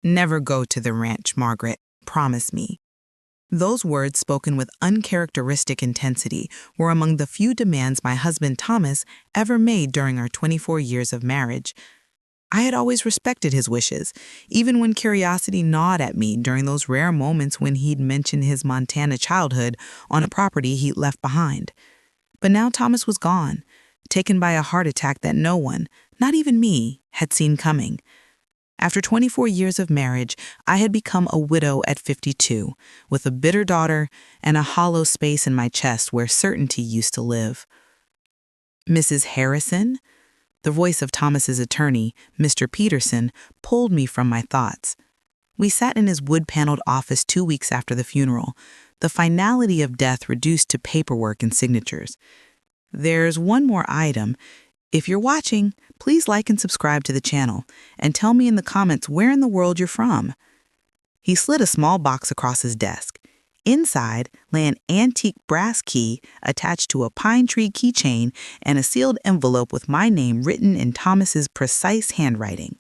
Never go to the ranch, Margaret. Promise me. Those words, spoken with uncharacteristic intensity, were among the few demands my husband Thomas ever made during our 24 years of marriage. I had always respected his wishes, even when curiosity gnawed at me during those rare moments when he'd mention his Montana childhood on a property he'd left behind. But now Thomas was gone, taken by a heart attack that no one, not even me, had seen coming. After 24 years of marriage, I had become a widow at 52, with a bitter daughter and a hollow space in my chest where certainty used to live. Mrs. Harrison? The voice of Thomas's attorney, Mr. Peterson, pulled me from my thoughts. We sat in his wood-paneled office 2 weeks after the funeral, the finality of death reduced to paperwork and signatures. There's one more item. If you're watching, please like and subscribe to the channel, and tell me in the comments where in the world you're from. He slid a small box across his desk. Inside lay an antique brass key attached to a pine tree keychain and a sealed envelope with my name written in Thomas's precise handwriting.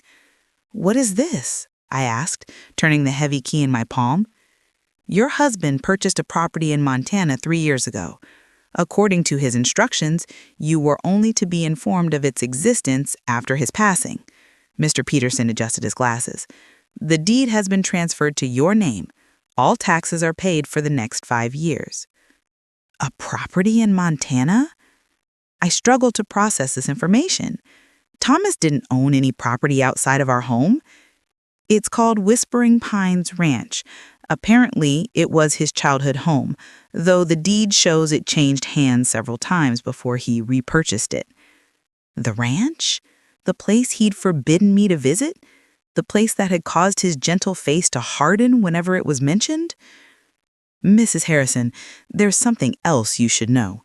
"What is this?" I asked, turning the heavy key in my palm. "Your husband purchased a property in Montana 3 years ago. According to his instructions, you were only to be informed of its existence after his passing." Mr. Peterson adjusted his glasses. "The deed has been transferred to your name. All taxes are paid for the next 5 years." A property in Montana? I struggled to process this information. Thomas didn't own any property outside of our home. "It's called Whispering Pines Ranch. Apparently, it was his childhood home, though the deed shows it changed hands several times before he repurchased it." The ranch? The place he'd forbidden me to visit? The place that had caused his gentle face to harden whenever it was mentioned? "Mrs. Harrison, there's something else you should know."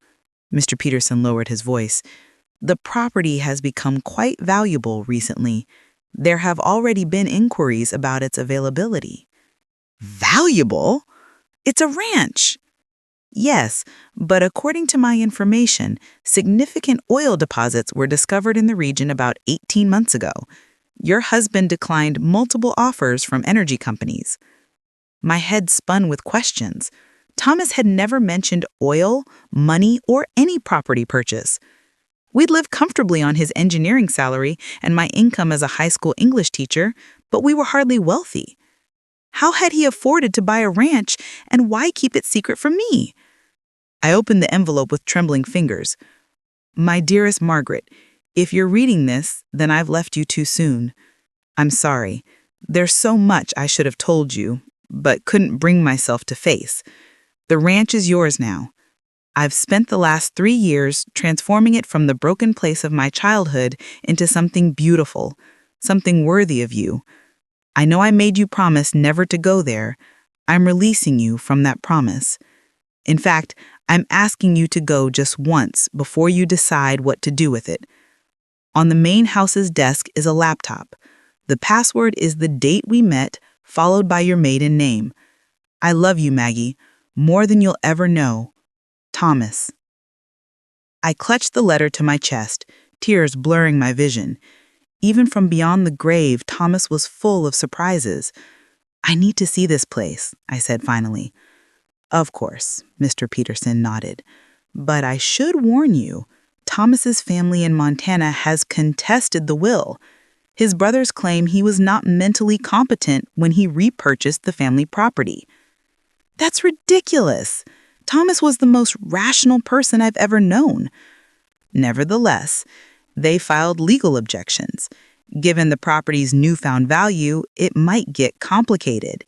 Mr. Peterson lowered his voice. "The property has become quite valuable recently. There have already been inquiries about its availability." "Valuable? It's a ranch." "Yes, but according to my information, significant oil deposits were discovered in the region about 18 months ago. Your husband declined multiple offers from energy companies." My head spun with questions. Thomas had never mentioned oil, money, or any property purchase. We'd lived comfortably on his engineering salary and my income as a high school English teacher, but we were hardly wealthy. How had he afforded to buy a ranch, and why keep it secret from me? I opened the envelope with trembling fingers. "My dearest Margaret, if you're reading this, then I've left you too soon. I'm sorry. There's so much I should have told you, but couldn't bring myself to face. The ranch is yours now. I've spent the last 3 years transforming it from the broken place of my childhood into something beautiful, something worthy of you. I know I made you promise never to go there. I'm releasing you from that promise. In fact, I'm asking you to go just once before you decide what to do with it. On the main house's desk is a laptop. The password is the date we met, followed by your maiden name. I love you, Maggie, more than you'll ever know. Thomas." I clutched the letter to my chest, tears blurring my vision. Even from beyond the grave, Thomas was full of surprises. "I need to see this place," I said finally. "Of course," Mr. Peterson nodded. "But I should warn you, Thomas's family in Montana has contested the will. His brothers claim he was not mentally competent when he repurchased the family property." "That's ridiculous. Thomas was the most rational person I've ever known." "Nevertheless, they filed legal objections. Given the property's newfound value, it might get complicated."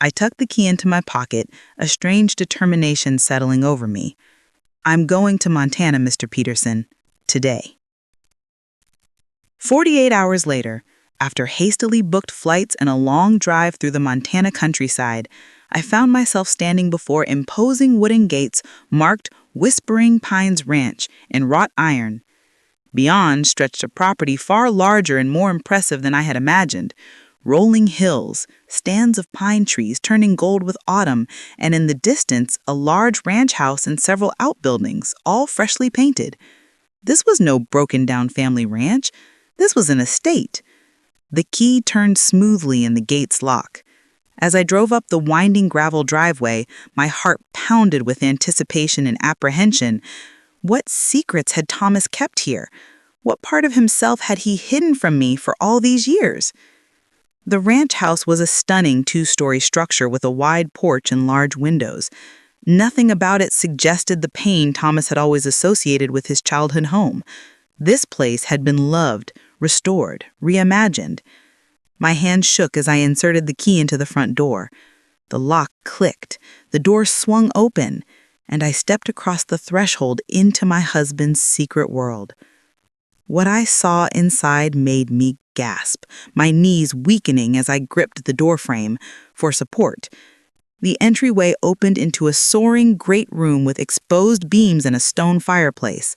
I tucked the key into my pocket, a strange determination settling over me. "I'm going to Montana, Mr. Peterson, today." 48 hours later, after hastily booked flights and a long drive through the Montana countryside, I found myself standing before imposing wooden gates marked Whispering Pines Ranch in wrought iron. Beyond stretched a property far larger and more impressive than I had imagined. Rolling hills, stands of pine trees turning gold with autumn, and in the distance, a large ranch house and several outbuildings, all freshly painted. This was no broken-down family ranch. This was an estate. The key turned smoothly in the gate's lock. As I drove up the winding gravel driveway, my heart pounded with anticipation and apprehension. What secrets had Thomas kept here? What part of himself had he hidden from me for all these years? The ranch house was a stunning two-story structure with a wide porch and large windows. Nothing about it suggested the pain Thomas had always associated with his childhood home. This place had been loved, restored, reimagined. My hand shook as I inserted the key into the front door. The lock clicked, the door swung open, and I stepped across the threshold into my husband's secret world. What I saw inside made me gasp, my knees weakening as I gripped the doorframe for support. The entryway opened into a soaring great room with exposed beams and a stone fireplace.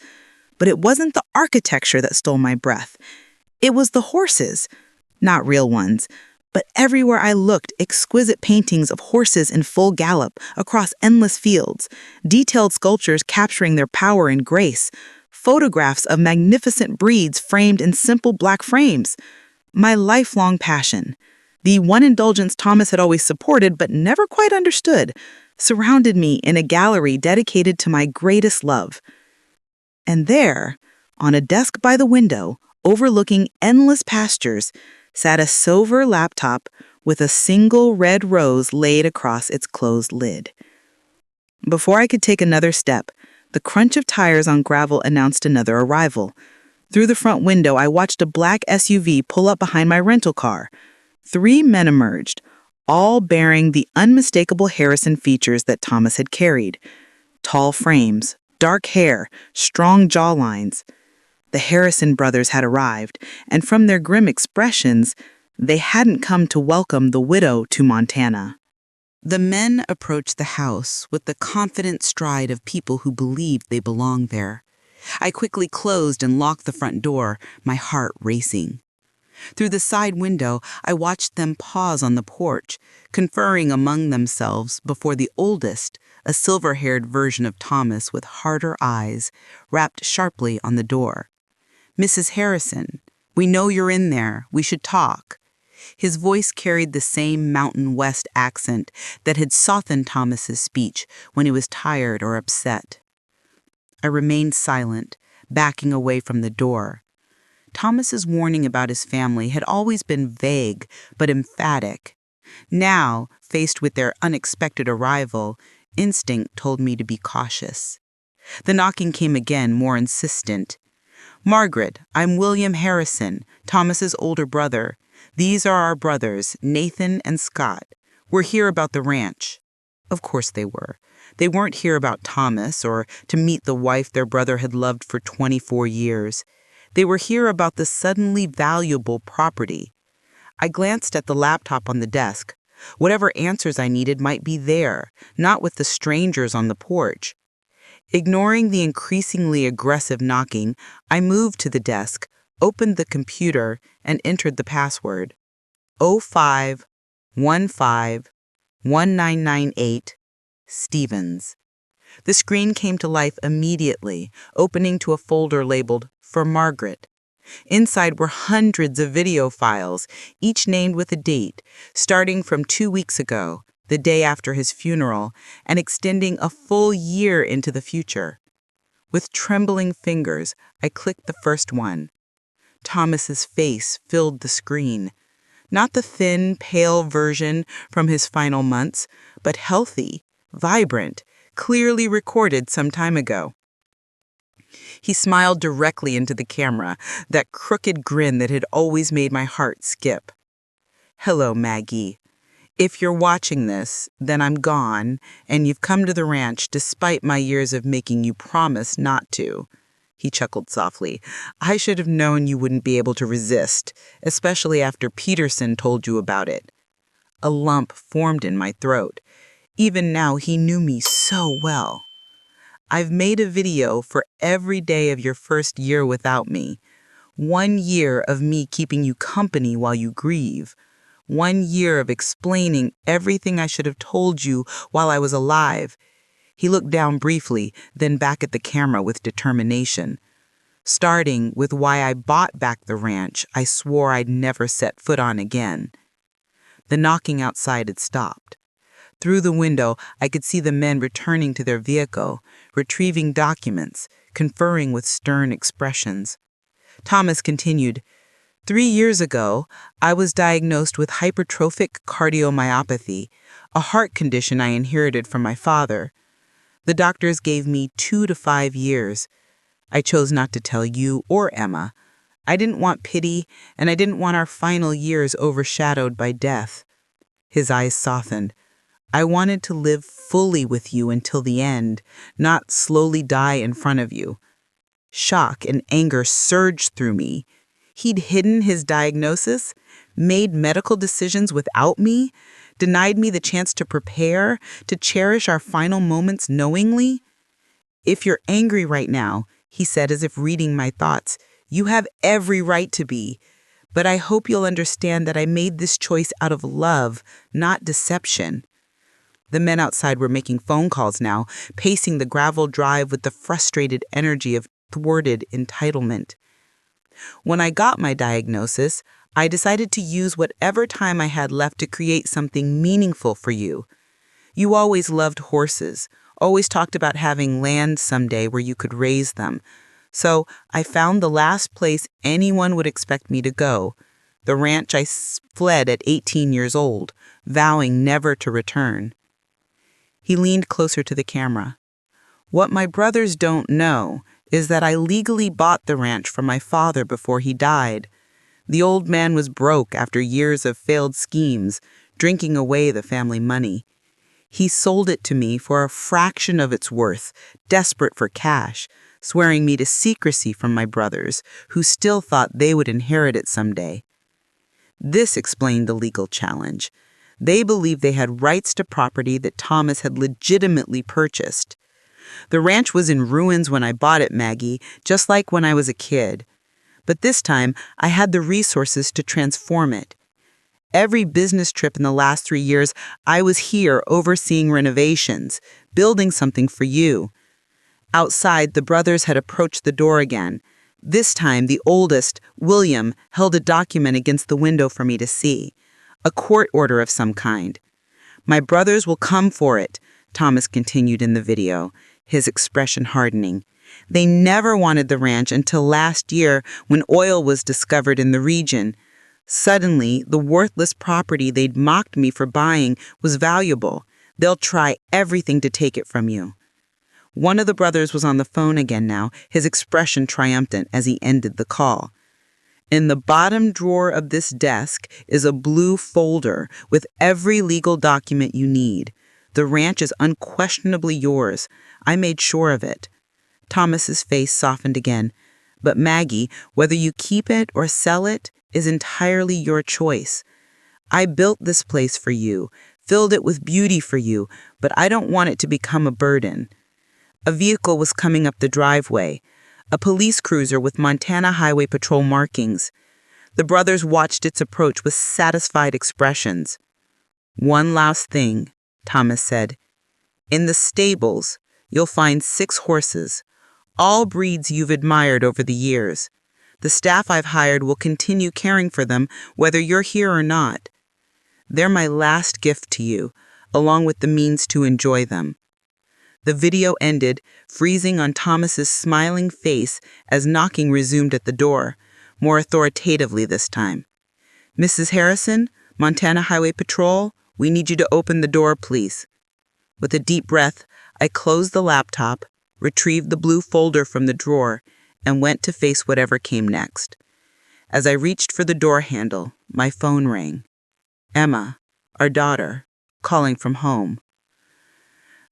But it wasn't the architecture that stole my breath. It was the horses. Not real ones, but everywhere I looked, exquisite paintings of horses in full gallop across endless fields, detailed sculptures capturing their power and grace, photographs of magnificent breeds framed in simple black frames. My lifelong passion, the one indulgence Thomas had always supported but never quite understood, surrounded me in a gallery dedicated to my greatest love. And there, on a desk by the window, overlooking endless pastures, sat a silver laptop with a single red rose laid across its closed lid. Before I could take another step, the crunch of tires on gravel announced another arrival. Through the front window, I watched a black SUV pull up behind my rental car. 3 men emerged, all bearing the unmistakable Harrison features that Thomas had carried. Tall frames, dark hair, strong jawlines. The Harrison brothers had arrived, and from their grim expressions, they hadn't come to welcome the widow to Montana. The men approached the house with the confident stride of people who believed they belonged there. I quickly closed and locked the front door, my heart racing. Through the side window, I watched them pause on the porch, conferring among themselves before the oldest, a silver-haired version of Thomas with harder eyes, rapped sharply on the door. "Mrs. Harrison, we know you're in there. We should talk." His voice carried the same Mountain West accent that had softened Thomas's speech when he was tired or upset. I remained silent, backing away from the door. Thomas's warning about his family had always been vague but emphatic. Now, faced with their unexpected arrival, instinct told me to be cautious. The knocking came again, more insistent. "Margaret, I'm William Harrison, Thomas's older brother. These are our brothers, Nathan and Scott. We're here about the ranch." Of course they were. They weren't here about Thomas or to meet the wife their brother had loved for 24 years. They were here about the suddenly valuable property. I glanced at the laptop on the desk. Whatever answers I needed might be there, not with the strangers on the porch. Ignoring the increasingly aggressive knocking, I moved to the desk, opened the computer, and entered the password. 05151998 Stevens. The screen came to life immediately, opening to a folder labeled "For Margaret." Inside were hundreds of video files, each named with a date, starting from 2 weeks ago, the day after his funeral, and extending a full year into the future. With trembling fingers, I clicked the first one. Thomas's face filled the screen. Not the thin, pale version from his final months, but healthy, vibrant, clearly recorded some time ago. He smiled directly into the camera, that crooked grin that had always made my heart skip. "Hello, Maggie. If you're watching this, then I'm gone, and you've come to the ranch despite my years of making you promise not to." He chuckled softly. "I should have known you wouldn't be able to resist, especially after Peterson told you about it." A lump formed in my throat. Even now, he knew me so well. "I've made a video for every day of your first year without me. 1 year of me keeping you company while you grieve. 1 year of explaining everything I should have told you while I was alive." He looked down briefly, then back at the camera with determination. starting with why I bought back the ranch I swore I'd never set foot on again. The knocking outside had stopped. Through the window, I could see the men returning to their vehicle, retrieving documents, conferring with stern expressions. Thomas continued, 3 years ago, I was diagnosed with hypertrophic cardiomyopathy, a heart condition I inherited from my father. The doctors gave me 2 to 5 years. I chose not to tell you or Emma. I didn't want pity, and I didn't want our final years overshadowed by death. His eyes softened. I wanted to live fully with you until the end, not slowly die in front of you. Shock and anger surged through me. He'd hidden his diagnosis, made medical decisions without me, denied me the chance to prepare, to cherish our final moments knowingly. If you're angry right now, he said as if reading my thoughts, you have every right to be. But I hope you'll understand that I made this choice out of love, not deception. The men outside were making phone calls now, pacing the gravel drive with the frustrated energy of thwarted entitlement. When I got my diagnosis, I decided to use whatever time I had left to create something meaningful for you. You always loved horses, always talked about having land someday where you could raise them. So I found the last place anyone would expect me to go, the ranch I fled at 18 years old, vowing never to return. He leaned closer to the camera. What my brothers don't know is that I legally bought the ranch from my father before he died. The old man was broke after years of failed schemes, drinking away the family money. He sold it to me for a fraction of its worth, desperate for cash, swearing me to secrecy from my brothers, who still thought they would inherit it someday. This explained the legal challenge. They believed they had rights to property that Thomas had legitimately purchased. The ranch was in ruins when I bought it, Maggie, just like when I was a kid. But this time, I had the resources to transform it. Every business trip in the last 3 years, I was here overseeing renovations, building something for you. Outside, the brothers had approached the door again. This time, the oldest, William, held a document against the window for me to see. A court order of some kind. My brothers will come for it, Thomas continued in the video, his expression hardening. They never wanted the ranch until last year when oil was discovered in the region. Suddenly, the worthless property they'd mocked me for buying was valuable. They'll try everything to take it from you. One of the brothers was on the phone again now, his expression triumphant as he ended the call. In the bottom drawer of this desk is a blue folder with every legal document you need. The ranch is unquestionably yours. I made sure of it. Thomas's face softened again. But Maggie, whether you keep it or sell it is entirely your choice. I built this place for you, filled it with beauty for you, but I don't want it to become a burden. A vehicle was coming up the driveway. A police cruiser with Montana Highway Patrol markings. The brothers watched its approach with satisfied expressions. One last thing, Thomas said. In the stables, you'll find 6 horses, all breeds you've admired over the years. The staff I've hired will continue caring for them whether you're here or not. They're my last gift to you, along with the means to enjoy them. The video ended, freezing on Thomas's smiling face as knocking resumed at the door, more authoritatively this time. Mrs. Harrison, Montana Highway Patrol, we need you to open the door, please. With a deep breath, I closed the laptop, retrieved the blue folder from the drawer, and went to face whatever came next. As I reached for the door handle, my phone rang. Emma, our daughter, calling from home.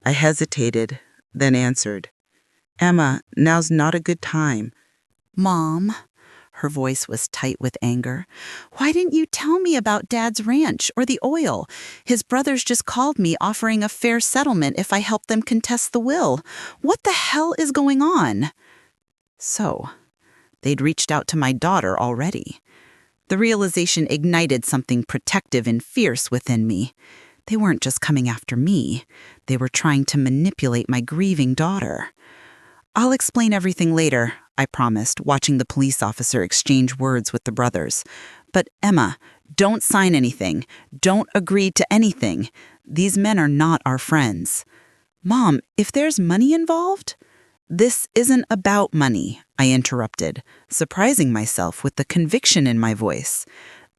I hesitated, then answered. Emma, now's not a good time. Mom, her voice was tight with anger. Why didn't you tell me about Dad's ranch or the oil? His brothers just called me offering a fair settlement if I helped them contest the will. What the hell is going on? So, they'd reached out to my daughter already. The realization ignited something protective and fierce within me. They weren't just coming after me. They were trying to manipulate my grieving daughter. I'll explain everything later, I promised, watching the police officer exchange words with the brothers. But Emma, don't sign anything. Don't agree to anything. These men are not our friends. Mom, if there's money involved? This isn't about money, I interrupted, surprising myself with the conviction in my voice.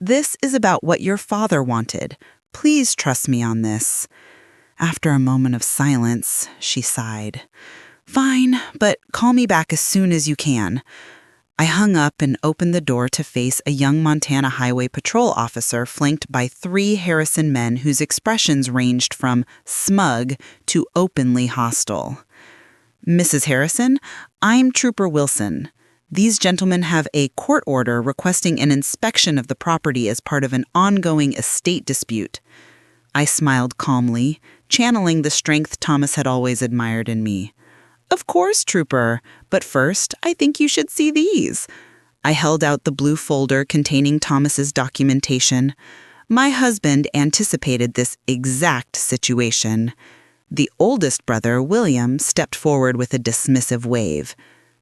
This is about what your father wanted. Please trust me on this. After a moment of silence, she sighed. Fine, but call me back as soon as you can. I hung up and opened the door to face a young Montana Highway Patrol officer flanked by 3 Harrison men whose expressions ranged from smug to openly hostile. Mrs. Harrison, I'm Trooper Wilson. These gentlemen have a court order requesting an inspection of the property as part of an ongoing estate dispute. I smiled calmly, channeling the strength Thomas had always admired in me. Of course, Trooper, but first, I think you should see these. I held out the blue folder containing Thomas's documentation. My husband anticipated this exact situation. The oldest brother, William, stepped forward with a dismissive wave.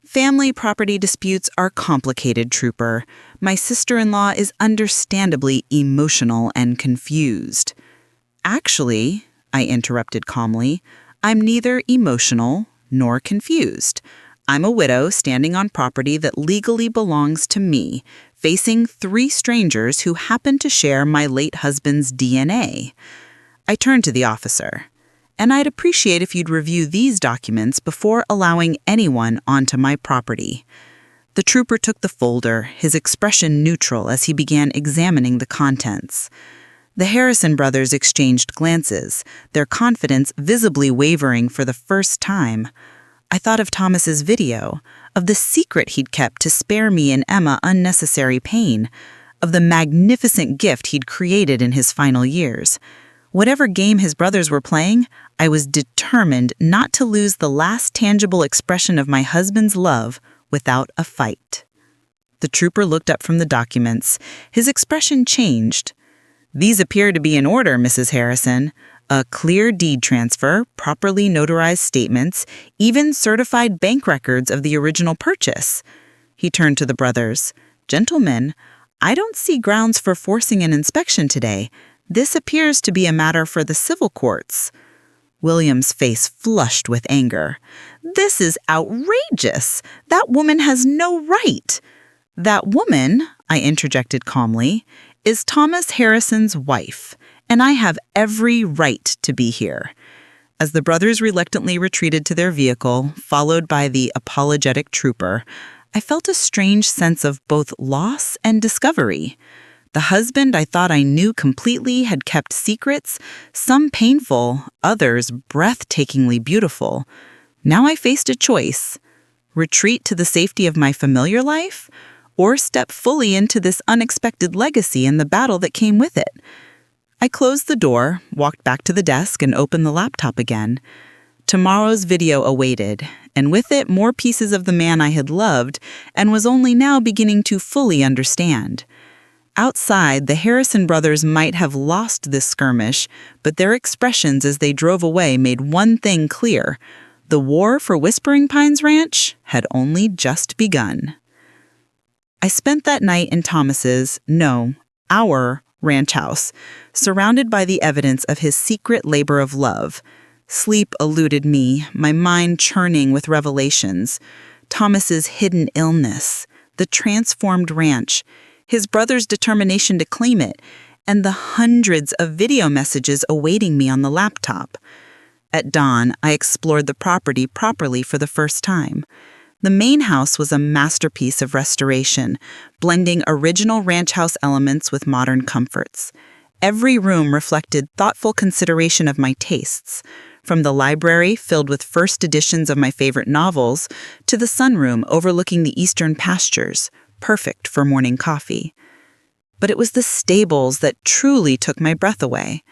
Family property disputes are complicated, Trooper. My sister-in-law is understandably emotional and confused. Actually, I interrupted calmly, I'm neither emotional nor confused. I'm a widow standing on property that legally belongs to me, facing 3 strangers who happen to share my late husband's DNA. I turned to the officer. And I'd appreciate if you'd review these documents before allowing anyone onto my property. The trooper took the folder, his expression neutral as he began examining the contents. The Harrison brothers exchanged glances, their confidence visibly wavering for the first time. I thought of Thomas's video, of the secret he'd kept to spare me and Emma unnecessary pain, of the magnificent gift he'd created in his final years. Whatever game his brothers were playing, I was determined not to lose the last tangible expression of my husband's love without a fight. The trooper looked up from the documents. His expression changed. These appear to be in order, Mrs. Harrison. A clear deed transfer, properly notarized statements, even certified bank records of the original purchase. He turned to the brothers. Gentlemen, I don't see grounds for forcing an inspection today. This appears to be a matter for the civil courts. William's face flushed with anger. This is outrageous. That woman has no right. That woman, I interjected calmly, is Thomas Harrison's wife, and I have every right to be here. As the brothers reluctantly retreated to their vehicle, followed by the apologetic trooper, I felt a strange sense of both loss and discovery. The husband I thought I knew completely had kept secrets, some painful, others breathtakingly beautiful. Now I faced a choice: retreat to the safety of my familiar life, or step fully into this unexpected legacy and the battle that came with it. I closed the door, walked back to the desk, and opened the laptop again. Tomorrow's video awaited, and with it more pieces of the man I had loved and was only now beginning to fully understand. Outside, the Harrison brothers might have lost this skirmish, but their expressions as they drove away made one thing clear: the war for Whispering Pines Ranch had only just begun. I spent that night in our ranch house, surrounded by the evidence of his secret labor of love. Sleep eluded me, my mind churning with revelations. Thomas's hidden illness, the transformed ranch, his brother's determination to claim it, and the hundreds of video messages awaiting me on the laptop. At dawn, I explored the property properly for the first time. The main house was a masterpiece of restoration, blending original ranch house elements with modern comforts. Every room reflected thoughtful consideration of my tastes, from the library filled with first editions of my favorite novels to the sunroom overlooking the eastern pastures, perfect for morning coffee. But it was the stables that truly took my breath away.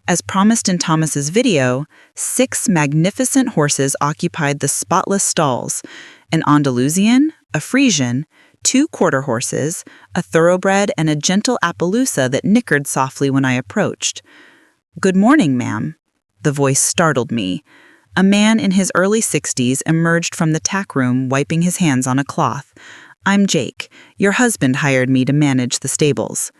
As promised in Thomas's video, 6 magnificent horses occupied the spotless stalls: an Andalusian, a Frisian, 2 quarter horses, a thoroughbred, and a gentle Appaloosa that nickered softly when I approached. "Good morning, ma'am." The voice startled me. A man in his early 60s emerged from the tack room, wiping his hands on a cloth. "I'm Jake. Your husband hired me to manage the stables."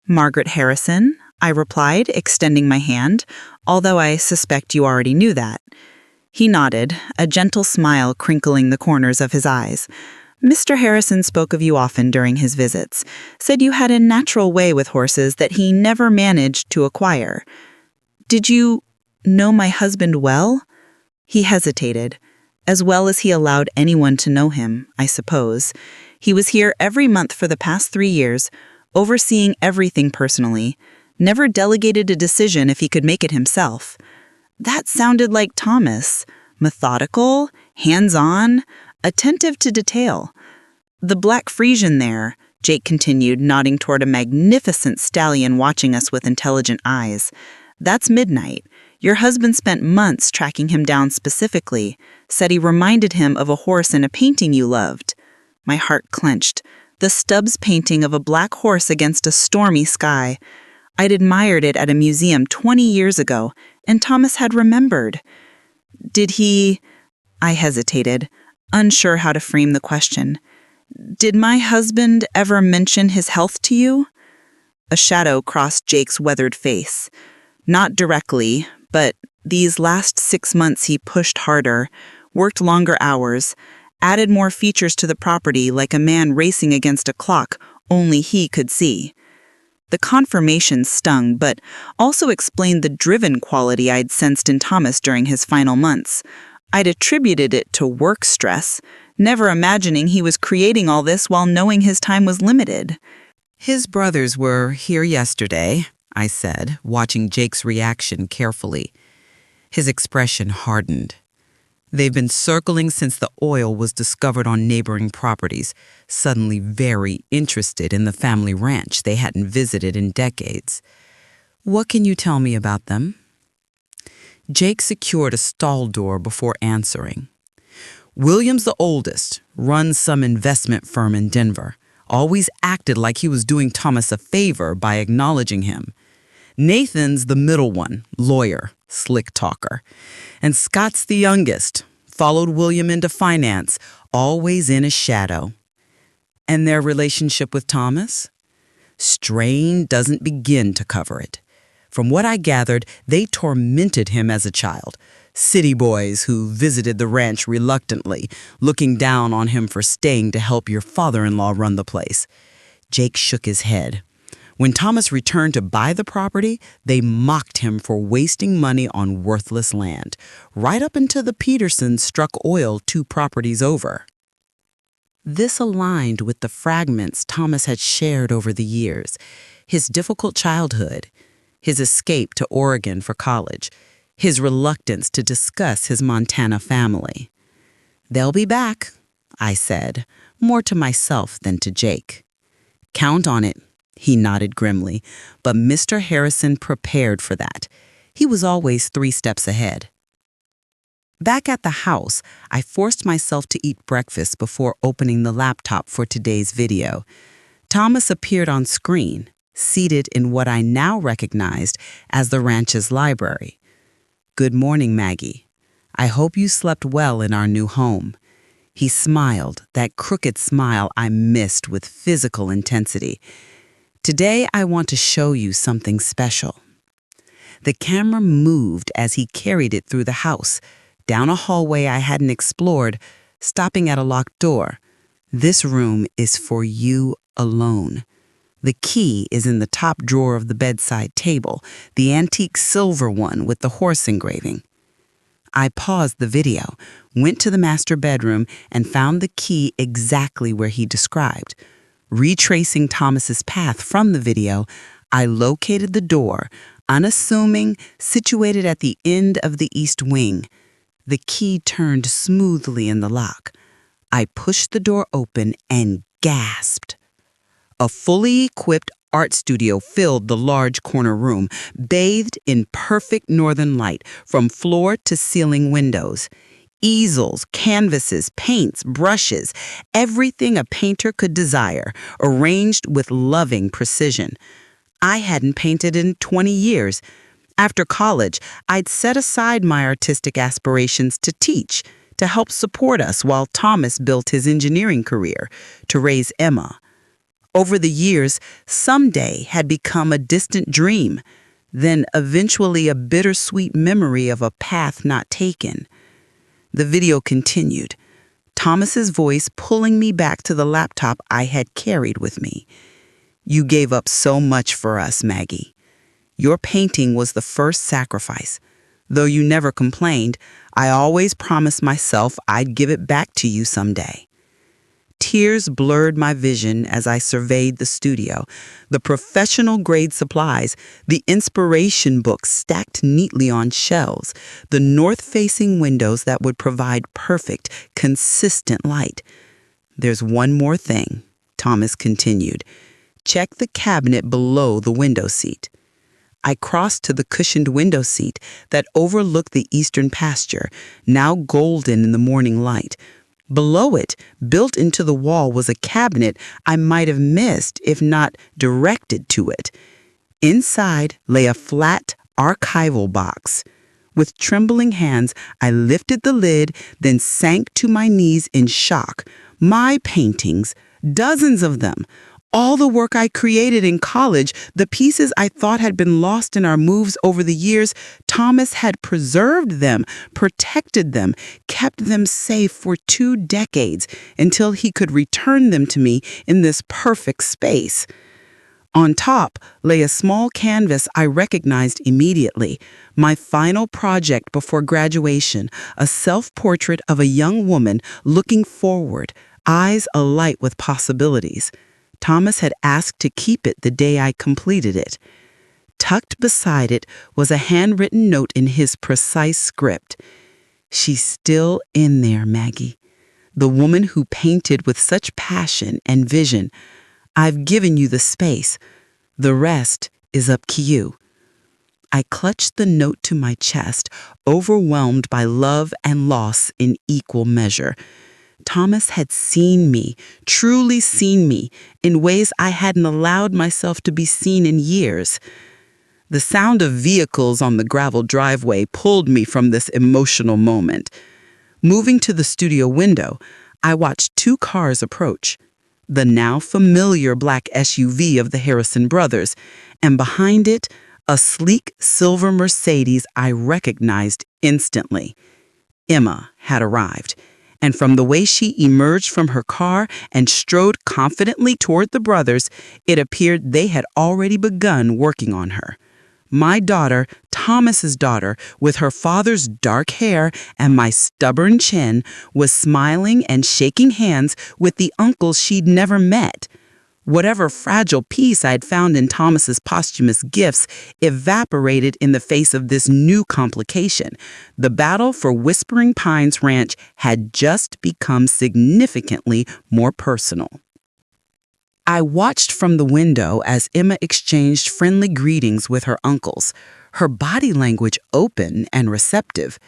"Margaret Harrison," I replied, extending my hand, although I suspect you already knew that. He nodded, a gentle smile crinkling the corners of his eyes. "Mr. Harrison spoke of you often during his visits, said you had a natural way with horses that he never managed to acquire. Did you know my husband well?" He hesitated. As well as he allowed anyone to know him, I suppose. He was here every month for the past 3 years, overseeing everything personally, never delegated a decision if he could make it himself. That sounded like Thomas, methodical, hands-on, attentive to detail. "The black Frisian there," Jake continued, nodding toward a magnificent stallion watching us with intelligent eyes. "That's Midnight. Your husband spent months tracking him down specifically, said he reminded him of a horse in a painting you loved." My heart clenched. The Stubbs painting of a black horse against a stormy sky. I'd admired it at a museum 20 years ago, and Thomas had remembered. "Did he—" I hesitated, unsure how to frame the question. "Did my husband ever mention his health to you?" A shadow crossed Jake's weathered face. "Not directly, but these last 6 months he pushed harder, worked longer hours, added more features to the property like a man racing against a clock only he could see." The confirmation stung, but also explained the driven quality I'd sensed in Thomas during his final months. I'd attributed it to work stress, never imagining he was creating all this while knowing his time was limited. "His brothers were here yesterday," I said, watching Jake's reaction carefully. His expression hardened. "They've been circling since the oil was discovered on neighboring properties, suddenly very interested in the family ranch they hadn't visited in decades. What can you tell me about them?" Jake secured a stall door before answering. "William's the oldest, runs some investment firm in Denver. Always acted like he was doing Thomas a favor by acknowledging him. Nathan's the middle one, lawyer, slick talker. And Scott's the youngest, followed William into finance, always in his shadow." "And their relationship with Thomas?" "Strain doesn't begin to cover it. From what I gathered, they tormented him as a child. City boys who visited the ranch reluctantly, looking down on him for staying to help your father-in-law run the place." Jake shook his head. "When Thomas returned to buy the property, they mocked him for wasting money on worthless land, right up until the Petersons struck oil 2 properties over." This aligned with the fragments Thomas had shared over the years, his difficult childhood, his escape to Oregon for college, his reluctance to discuss his Montana family. "They'll be back," I said, more to myself than to Jake. "Count on it," he nodded grimly, but Mr. Harrison prepared for that. He was always 3 steps ahead. Back at the house, I forced myself to eat breakfast before opening the laptop for today's video. Thomas appeared on screen, seated in what I now recognized as the ranch's library. "Good morning, Maggie. I hope you slept well in our new home." He smiled, that crooked smile I missed with physical intensity. "Today I want to show you something special." The camera moved as he carried it through the house, down a hallway I hadn't explored, stopping at a locked door. "This room is for you alone. The key is in the top drawer of the bedside table, the antique silver one with the horse engraving." I paused the video, went to the master bedroom, and found the key exactly where he described. Retracing Thomas's path from the video, I located the door, unassuming, situated at the end of the east wing. The key turned smoothly in the lock. I pushed the door open and gasped. A fully equipped art studio filled the large corner room, bathed in perfect northern light from floor to ceiling windows. Easels, canvases, paints, brushes, everything a painter could desire, arranged with loving precision. I hadn't painted in 20 years, After college, I'd set aside my artistic aspirations to teach, to help support us while Thomas built his engineering career, to raise Emma. Over the years, someday had become a distant dream, then eventually a bittersweet memory of a path not taken. The video continued, Thomas's voice pulling me back to the laptop I had carried with me. You gave up so much for us, Maggie. Your painting was the first sacrifice. Though you never complained, I always promised myself I'd give it back to you someday. Tears blurred my vision as I surveyed the studio, the professional-grade supplies, the inspiration books stacked neatly on shelves, the north-facing windows that would provide perfect, consistent light. There's one more thing, Thomas continued. Check the cabinet below the window seat. I crossed to the cushioned window seat that overlooked the eastern pasture, now golden in the morning light. Below it, built into the wall, was a cabinet I might have missed if not directed to it. Inside lay a flat archival box. With trembling hands, I lifted the lid, then sank to my knees in shock. My paintings, dozens of them, all the work I created in college, the pieces I thought had been lost in our moves over the years, Thomas had preserved them, protected them, kept them safe for 2 decades until he could return them to me in this perfect space. On top lay a small canvas I recognized immediately, my final project before graduation, a self-portrait of a young woman looking forward, eyes alight with possibilities. Thomas had asked to keep it the day I completed it. Tucked beside it was a handwritten note in his precise script. She's still in there, Maggie. The woman who painted with such passion and vision. I've given you the space. The rest is up to you. I clutched the note to my chest, overwhelmed by love and loss in equal measure. Thomas had seen me, truly seen me, in ways I hadn't allowed myself to be seen in years. The sound of vehicles on the gravel driveway pulled me from this emotional moment. Moving to the studio window, I watched 2 cars approach. The now familiar black SUV of the Harrison brothers, and behind it, a sleek silver Mercedes I recognized instantly. Emma had arrived. And from the way she emerged from her car and strode confidently toward the brothers, it appeared they had already begun working on her. My daughter, Thomas's daughter, with her father's dark hair and my stubborn chin, was smiling and shaking hands with the uncle she'd never met. Whatever fragile peace I'd found in Thomas's posthumous gifts evaporated in the face of this new complication. The battle for Whispering Pines Ranch had just become significantly more personal. I watched from the window as Emma exchanged friendly greetings with her uncles, her body language open and receptive.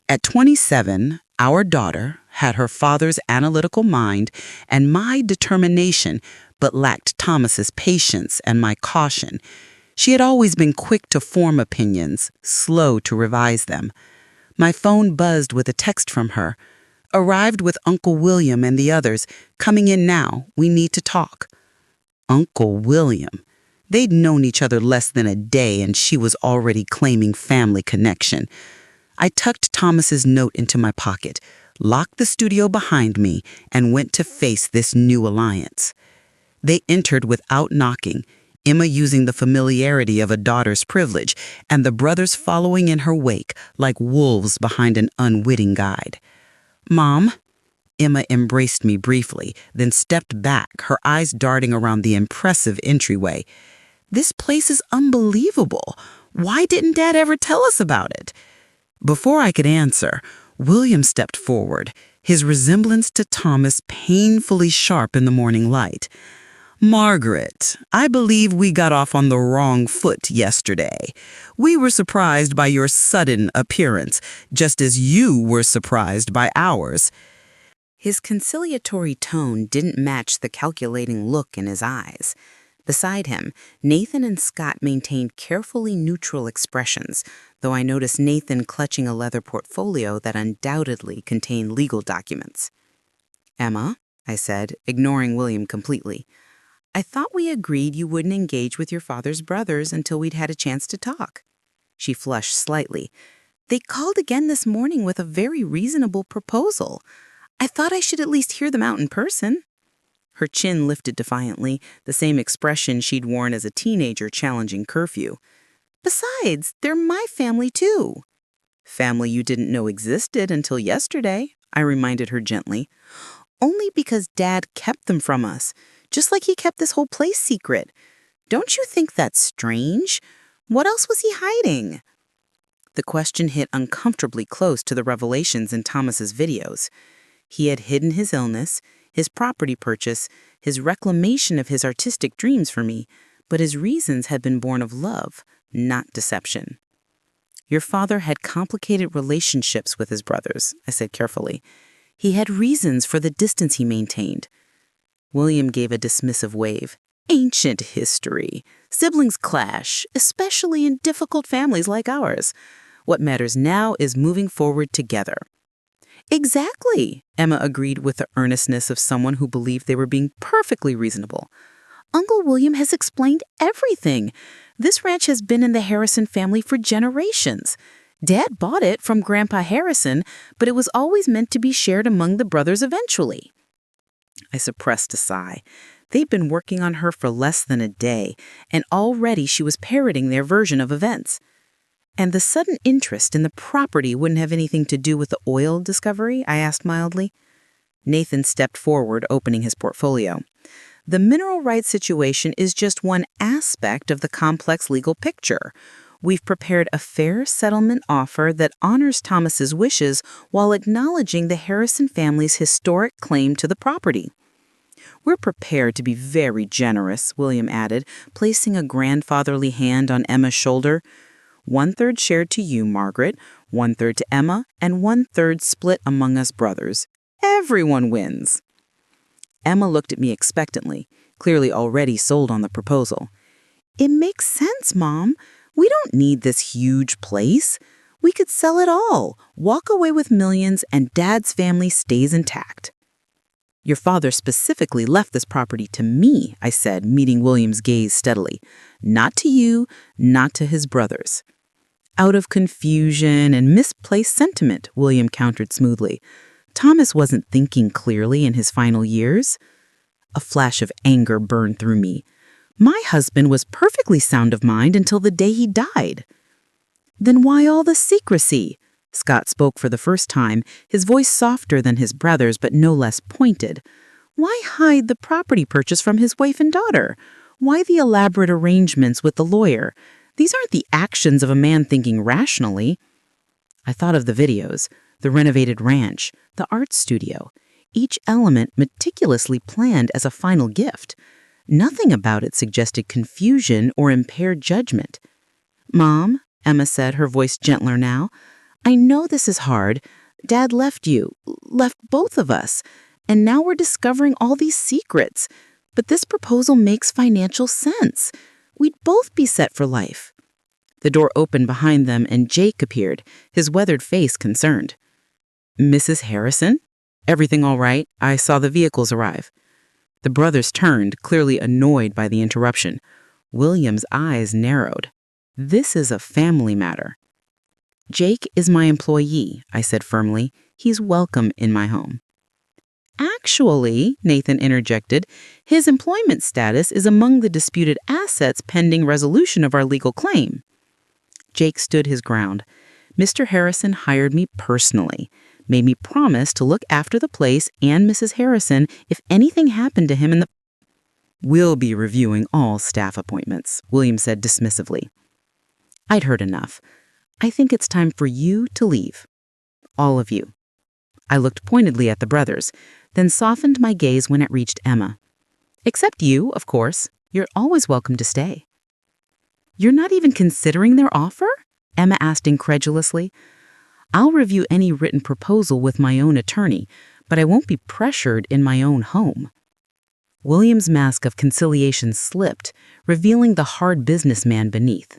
At 27, our daughter had her father's analytical mind and my determination, but lacked Thomas's patience and my caution. She had always been quick to form opinions, slow to revise them. My phone buzzed with a text from her. Arrived with Uncle William and the others. Coming in now. We need to talk. Uncle William. They'd known each other less than a day, and she was already claiming family connection. I tucked Thomas's note into my pocket, locked the studio behind me, and went to face this new alliance. They entered without knocking, Emma using the familiarity of a daughter's privilege, and the brothers following in her wake like wolves behind an unwitting guide. Mom? Emma embraced me briefly, then stepped back, her eyes darting around the impressive entryway. This place is unbelievable. Why didn't Dad ever tell us about it? Before I could answer, William stepped forward, his resemblance to Thomas painfully sharp in the morning light. Margaret, I believe we got off on the wrong foot yesterday. We were surprised by your sudden appearance, just as you were surprised by ours. His conciliatory tone didn't match the calculating look in his eyes. Beside him, Nathan and Scott maintained carefully neutral expressions, though I noticed Nathan clutching a leather portfolio that undoubtedly contained legal documents. "Emma," I said, ignoring William completely, "I thought we agreed you wouldn't engage with your father's brothers until we'd had a chance to talk." She flushed slightly. "They called again this morning with a very reasonable proposal. I thought I should at least hear them out in person." Her chin lifted defiantly, the same expression she'd worn as a teenager challenging curfew. "Besides, they're my family too." "Family you didn't know existed until yesterday," I reminded her gently. "Only because Dad kept them from us, just like he kept this whole place secret. Don't you think that's strange? What else was he hiding?" The question hit uncomfortably close to the revelations in Thomas's videos. He had hidden his illness, his property purchase, his reclamation of his artistic dreams for me, but his reasons had been born of love, not deception. "Your father had complicated relationships with his brothers," I said carefully. "He had reasons for the distance he maintained." William gave a dismissive wave. "Ancient history. Siblings clash, especially in difficult families like ours. What matters now is moving forward together." "Exactly," Emma agreed with the earnestness of someone who believed they were being perfectly reasonable. "Uncle William has explained everything. This ranch has been in the Harrison family for generations. Dad bought it from Grandpa Harrison, but it was always meant to be shared among the brothers eventually." I suppressed a sigh. They'd been working on her for less than a day, and already she was parroting their version of events. "And the sudden interest in the property wouldn't have anything to do with the oil discovery?" I asked mildly. Nathan stepped forward, opening his portfolio. "The mineral rights situation is just one aspect of the complex legal picture. We've prepared a fair settlement offer that honors Thomas's wishes while acknowledging the Harrison family's historic claim to the property." "We're prepared to be very generous," William added, placing a grandfatherly hand on Emma's shoulder. "1/3 shared to you, Margaret, 1/3 to Emma, and 1/3 split among us brothers. Everyone wins." Emma looked at me expectantly, clearly already sold on the proposal. "It makes sense, Mom. We don't need this huge place. We could sell it all, walk away with millions, and Dad's family stays intact." "Your father specifically left this property to me," I said, meeting William's gaze steadily. "Not to you, not to his brothers." "Out of confusion and misplaced sentiment," William countered smoothly. "Thomas wasn't thinking clearly in his final years." A flash of anger burned through me. "My husband was perfectly sound of mind until the day he died." "Then why all the secrecy?" Scott spoke for the first time, his voice softer than his brother's but no less pointed. "Why hide the property purchase from his wife and daughter? Why the elaborate arrangements with the lawyer? These aren't the actions of a man thinking rationally." I thought of the videos, the renovated ranch, the art studio, each element meticulously planned as a final gift. Nothing about it suggested confusion or impaired judgment. "Mom," Emma said, her voice gentler now, "I know this is hard. Dad left you, left both of us, and now we're discovering all these secrets. But this proposal makes financial sense. We'd both be set for life." The door opened behind them and Jake appeared, his weathered face concerned. "Mrs. Harrison? Everything all right? I saw the vehicles arrive." The brothers turned, clearly annoyed by the interruption. William's eyes narrowed. "This is a family matter." "Jake is my employee," I said firmly. "He's welcome in my home." "Actually," Nathan interjected, "his employment status is among the disputed assets pending resolution of our legal claim." Jake stood his ground. "Mr. Harrison hired me personally, made me promise to look after the place and Mrs. Harrison if anything happened to him in the—" "We'll be reviewing all staff appointments," William said dismissively. I'd heard enough. "I think it's time for you to leave. All of you." I looked pointedly at the brothers, then softened my gaze when it reached Emma. "Except you, of course. You're always welcome to stay." "You're not even considering their offer?" Emma asked incredulously. "I'll review any written proposal with my own attorney, but I won't be pressured in my own home." William's mask of conciliation slipped, revealing the hard businessman beneath.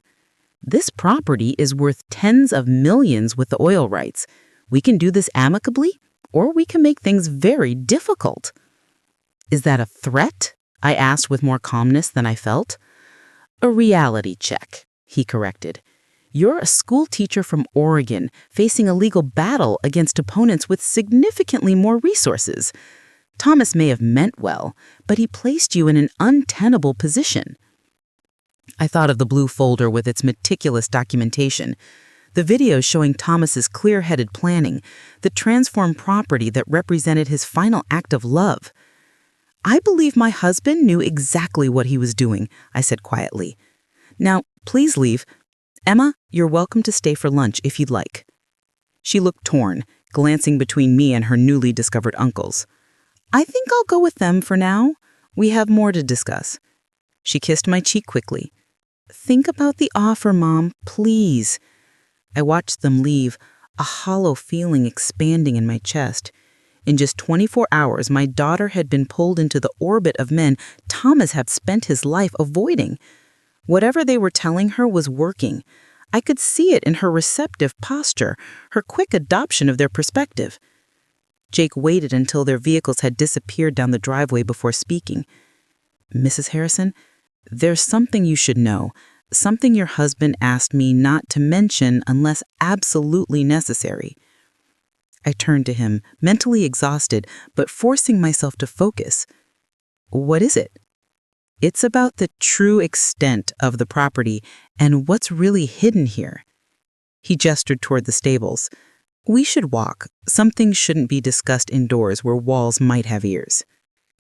This property is worth tens of millions with the oil rights. We can do this amicably, or we can make things very difficult. Is that a threat? I asked with more calmness than I felt. A reality check, he corrected. You're a school teacher from Oregon facing a legal battle against opponents with significantly more resources. Thomas may have meant well, but he placed you in an untenable position. I thought of the blue folder with its meticulous documentation, the videos showing Thomas's clear-headed planning, the transformed property that represented his final act of love. I believe my husband knew exactly what he was doing, I said quietly. Now, please leave. Emma, you're welcome to stay for lunch if you'd like. She looked torn, glancing between me and her newly discovered uncles. I think I'll go with them for now. We have more to discuss. She kissed my cheek quickly. Think about the offer, Mom, please. I watched them leave, a hollow feeling expanding in my chest. In just 24 hours, my daughter had been pulled into the orbit of men Thomas had spent his life avoiding. Whatever they were telling her was working. I could see it in her receptive posture, her quick adoption of their perspective. Jake waited until their vehicles had disappeared down the driveway before speaking. Mrs. Harrison, there's something you should know, something your husband asked me not to mention unless absolutely necessary. I turned to him, mentally exhausted, but forcing myself to focus. What is it? It's about the true extent of the property and what's really hidden here. He gestured toward the stables. We should walk. Some things shouldn't be discussed indoors where walls might have ears.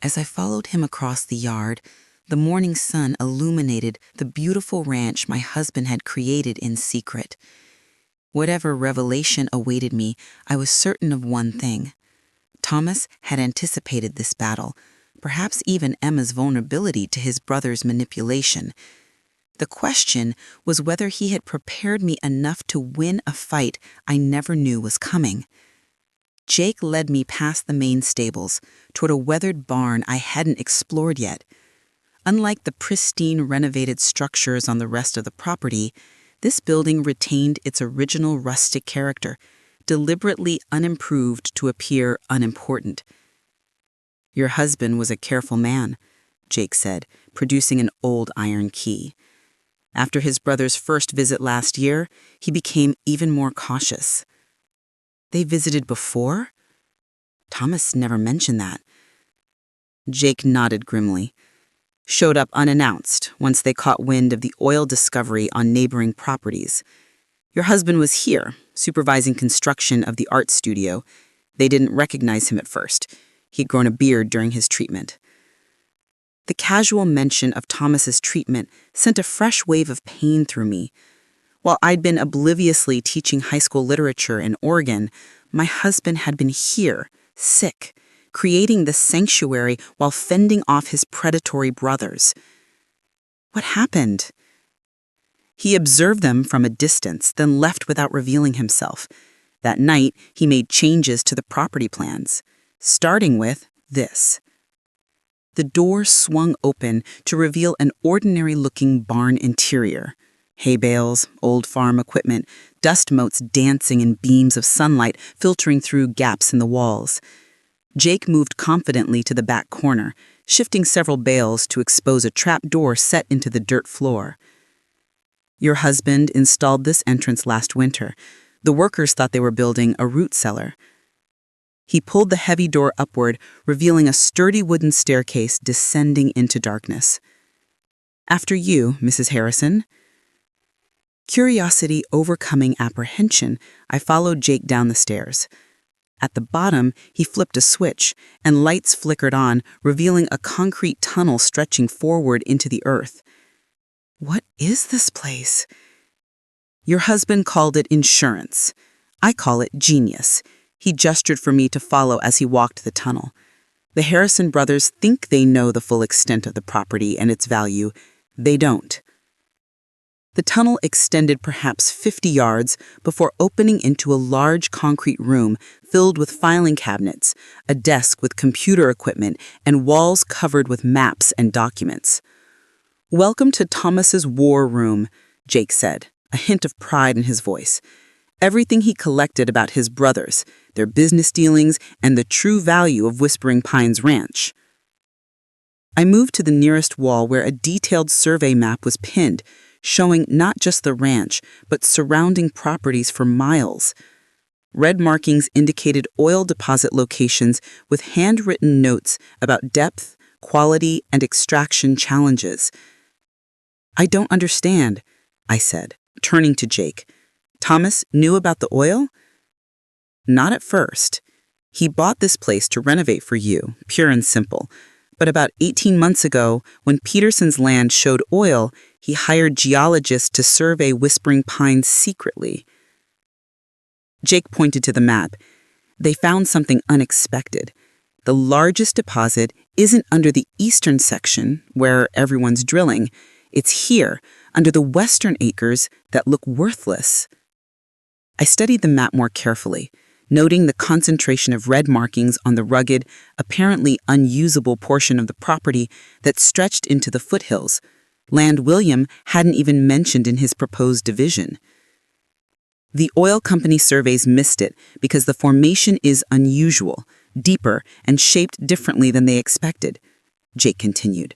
As I followed him across the yard, the morning sun illuminated the beautiful ranch my husband had created in secret. Whatever revelation awaited me, I was certain of one thing. Thomas had anticipated this battle, perhaps even Emma's vulnerability to his brother's manipulation. The question was whether he had prepared me enough to win a fight I never knew was coming. Jake led me past the main stables, toward a weathered barn I hadn't explored yet. Unlike the pristine renovated structures on the rest of the property, this building retained its original rustic character, deliberately unimproved to appear unimportant. Your husband was a careful man, Jake said, producing an old iron key. After his brother's first visit last year, he became even more cautious. They visited before? Thomas never mentioned that. Jake nodded grimly. Showed up unannounced once they caught wind of the oil discovery on neighboring properties. Your husband was here, supervising construction of the art studio. They didn't recognize him at first. He'd grown a beard during his treatment. The casual mention of Thomas's treatment sent a fresh wave of pain through me. While I'd been obliviously teaching high school literature in Oregon, my husband had been here, sick, creating the sanctuary while fending off his predatory brothers. What happened? He observed them from a distance, then left without revealing himself. That night, he made changes to the property plans, starting with this. The door swung open to reveal an ordinary-looking barn interior. Hay bales, old farm equipment, dust motes dancing in beams of sunlight filtering through gaps in the walls. Jake moved confidently to the back corner, shifting several bales to expose a trap door set into the dirt floor. Your husband installed this entrance last winter. The workers thought they were building a root cellar. He pulled the heavy door upward, revealing a sturdy wooden staircase descending into darkness. After you, Mrs. Harrison. Curiosity overcoming apprehension, I followed Jake down the stairs. At the bottom, he flipped a switch, and lights flickered on, revealing a concrete tunnel stretching forward into the earth. What is this place? Your husband called it insurance. I call it genius. He gestured for me to follow as he walked the tunnel. The Harrison brothers think they know the full extent of the property and its value. They don't. The tunnel extended perhaps 50 yards before opening into a large concrete room filled with filing cabinets, a desk with computer equipment, and walls covered with maps and documents. "Welcome to Thomas's war room," Jake said, a hint of pride in his voice. Everything he collected about his brothers, their business dealings, and the true value of Whispering Pines Ranch. I moved to the nearest wall where a detailed survey map was pinned, showing not just the ranch, but surrounding properties for miles. Red markings indicated oil deposit locations with handwritten notes about depth, quality, and extraction challenges. "I don't understand," I said, turning to Jake. "Thomas knew about the oil?" "Not at first. He bought this place to renovate for you, pure and simple. But about 18 months ago, when Peterson's land showed oil, he hired geologists to survey Whispering Pines secretly." Jake pointed to the map. "They found something unexpected. The largest deposit isn't under the eastern section, where everyone's drilling. It's here, under the western acres that look worthless." I studied the map more carefully, noting the concentration of red markings on the rugged, apparently unusable portion of the property that stretched into the foothills, land William hadn't even mentioned in his proposed division. "The oil company surveys missed it because the formation is unusual, deeper, and shaped differently than they expected," Jake continued.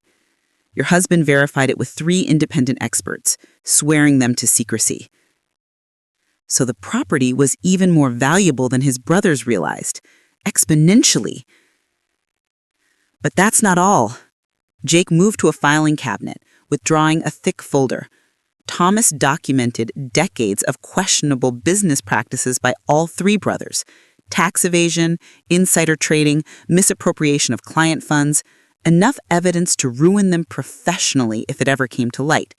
"Your husband verified it with 3 independent experts, swearing them to secrecy." So the property was even more valuable than his brothers realized, exponentially. But that's not all. Jake moved to a filing cabinet, withdrawing a thick folder. Thomas documented decades of questionable business practices by all 3 brothers: tax evasion, insider trading, misappropriation of client funds, enough evidence to ruin them professionally if it ever came to light.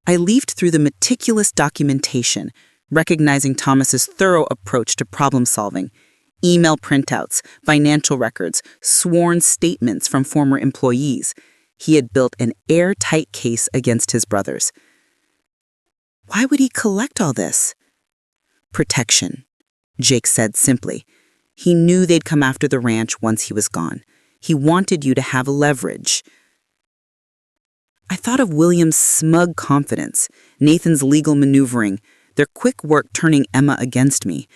I leafed through the meticulous documentation, recognizing Thomas's thorough approach to problem solving: email printouts, financial records, sworn statements from former employees. He had built an airtight case against his brothers. Why would he collect all this? "Protection," Jake said simply. "He knew they'd come after the ranch once he was gone. He wanted you to have leverage." I thought of William's smug confidence, Nathan's legal maneuvering, their quick work turning Emma against me.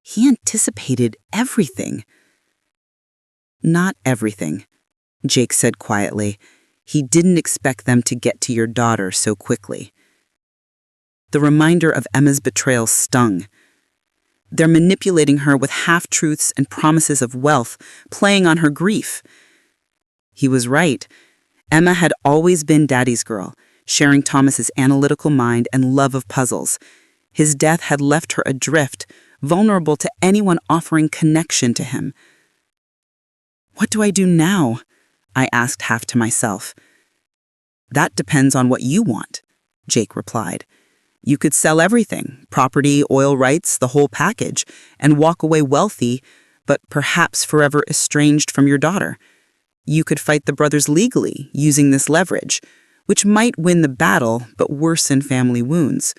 He anticipated everything. "Not everything," Jake said quietly. "He didn't expect them to get to your daughter so quickly." The reminder of Emma's betrayal stung. They're manipulating her with half-truths and promises of wealth, playing on her grief. He was right. Emma had always been Daddy's girl, sharing Thomas's analytical mind and love of puzzles. His death had left her adrift, vulnerable to anyone offering connection to him. "What do I do now?" I asked half to myself. "That depends on what you want," Jake replied. "You could sell everything, property, oil rights, the whole package, and walk away wealthy, but perhaps forever estranged from your daughter. You could fight the brothers legally, using this leverage, which might win the battle but worsen family wounds.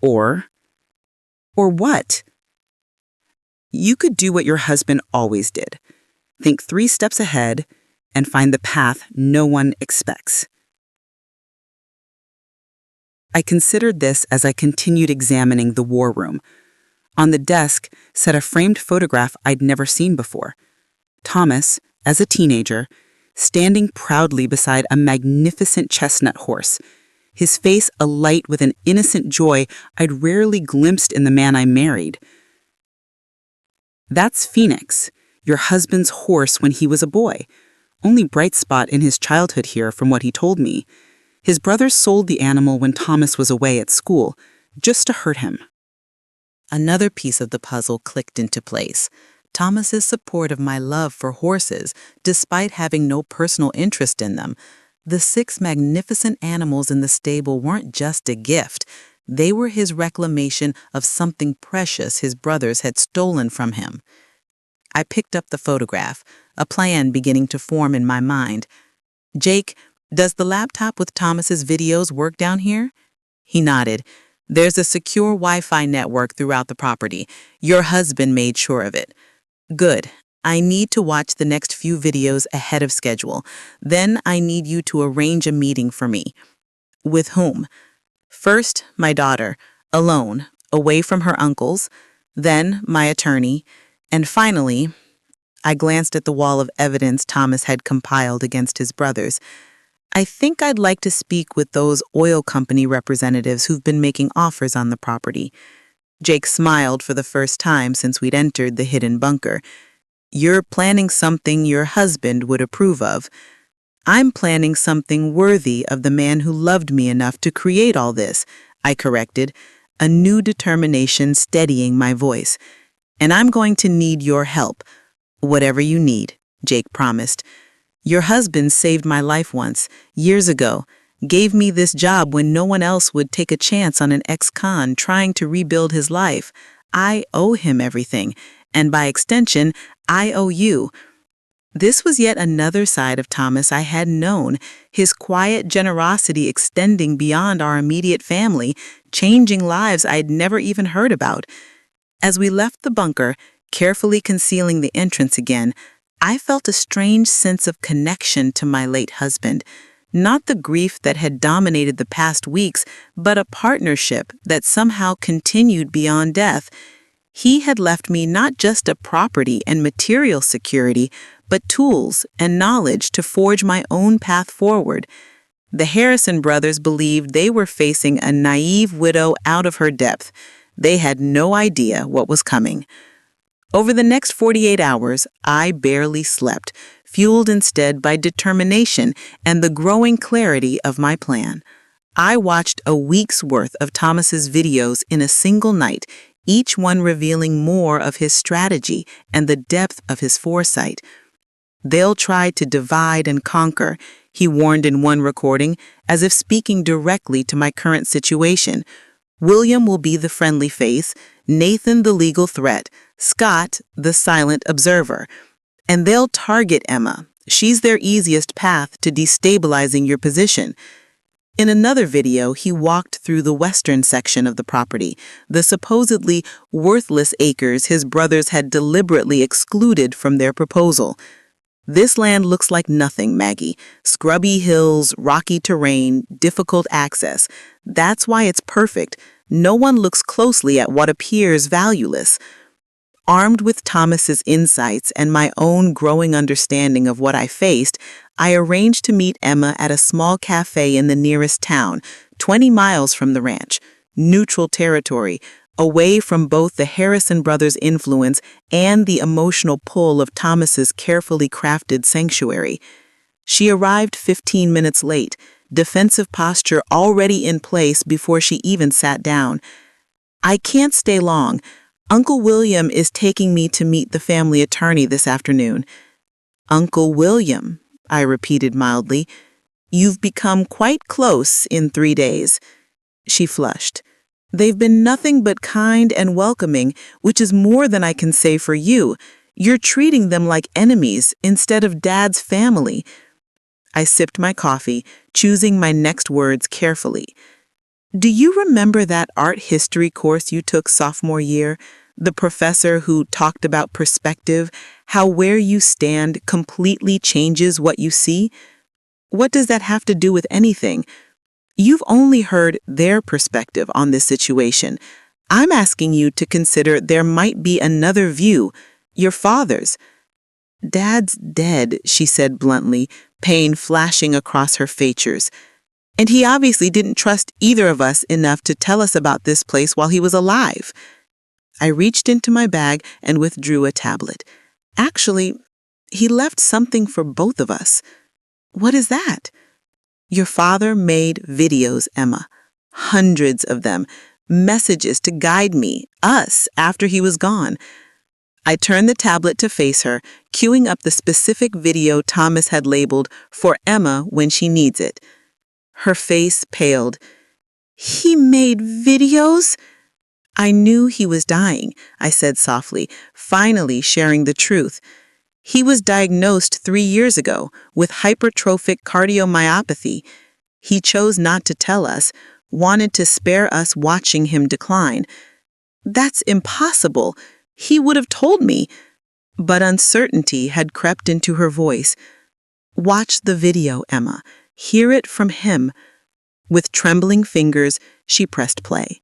Or what? You could do what your husband always did. Think 3 steps ahead and find the path no one expects." I considered this as I continued examining the war room. On the desk sat a framed photograph I'd never seen before. Thomas, as a teenager, standing proudly beside a magnificent chestnut horse, his face alight with an innocent joy I'd rarely glimpsed in the man I married. "That's Phoenix, your husband's horse when he was a boy. Only bright spot in his childhood here from what he told me. His brothers sold the animal when Thomas was away at school, just to hurt him." Another piece of the puzzle clicked into place. Thomas's support of my love for horses, despite having no personal interest in them. The 6 magnificent animals in the stable weren't just a gift. They were his reclamation of something precious his brothers had stolen from him. I picked up the photograph, a plan beginning to form in my mind. "Jake, Does the laptop with Thomas's videos work down here? He nodded. There's a secure Wi-Fi network throughout the property. Your husband made sure of it. Good. I need to watch the next few videos ahead of schedule. Then I need you to arrange a meeting for me. With whom? First, my daughter, alone, away from her uncles. Then, my attorney. And finally, I glanced at the wall of evidence Thomas had compiled against his brothers. I think I'd like to speak with those oil company representatives who've been making offers on the property. Jake smiled for the first time since we'd entered the hidden bunker. You're planning something your husband would approve of. I'm planning something worthy of the man who loved me enough to create all this, I corrected, a new determination steadying my voice. And I'm going to need your help. Whatever you need, Jake promised. Your husband saved my life once, years ago, gave me this job when no one else would take a chance on an ex-con trying to rebuild his life. I owe him everything, and by extension, I owe you. This was yet another side of Thomas I hadn't known, his quiet generosity extending beyond our immediate family, changing lives I'd never even heard about. As we left the bunker, carefully concealing the entrance again, I felt a strange sense of connection to my late husband. Not the grief that had dominated the past weeks, but a partnership that somehow continued beyond death. He had left me not just a property and material security, but tools and knowledge to forge my own path forward. The Harrison brothers believed they were facing a naive widow out of her depth. They had no idea what was coming. Over the next 48 hours, I barely slept, fueled instead by determination and the growing clarity of my plan. I watched a week's worth of Thomas's videos in a single night, each one revealing more of his strategy and the depth of his foresight. They'll try to divide and conquer, he warned in one recording, as if speaking directly to my current situation. William will be the friendly face, Nathan the legal threat, Scott the silent observer. And they'll target Emma. She's their easiest path to destabilizing your position. In another video, he walked through the western section of the property, the supposedly worthless acres his brothers had deliberately excluded from their proposal. This land looks like nothing, Maggie. Scrubby hills, rocky terrain, difficult access. That's why it's perfect. No one looks closely at what appears valueless. Armed with Thomas's insights and my own growing understanding of what I faced, I arranged to meet Emma at a small cafe in the nearest town, 20 miles from the ranch. Neutral territory, away from both the Harrison brothers' influence and the emotional pull of Thomas's carefully crafted sanctuary. She arrived 15 minutes late, defensive posture already in place before she even sat down. I can't stay long. Uncle William is taking me to meet the family attorney this afternoon. Uncle William, I repeated mildly. You've become quite close in 3 days. She flushed. They've been nothing but kind and welcoming, which is more than I can say for you. You're treating them like enemies instead of Dad's family. I sipped my coffee, choosing my next words carefully. Do you remember that art history course you took sophomore year? The professor who talked about perspective, how where you stand completely changes what you see? What does that have to do with anything? You've only heard their perspective on this situation. I'm asking you to consider there might be another view, your father's. Dad's dead, she said bluntly, pain flashing across her features. And he obviously didn't trust either of us enough to tell us about this place while he was alive. I reached into my bag and withdrew a tablet. Actually, he left something for both of us. What is that? Your father made videos, Emma. Hundreds of them. Messages to guide me, us, after he was gone. I turned the tablet to face her, queuing up the specific video Thomas had labeled for Emma when she needs it. Her face paled. He made videos? I knew he was dying, I said softly, finally sharing the truth. He was diagnosed 3 years ago with hypertrophic cardiomyopathy. He chose not to tell us, wanted to spare us watching him decline. That's impossible. He would have told me. But uncertainty had crept into her voice. Watch the video, Emma. Hear it from him. With trembling fingers, she pressed play.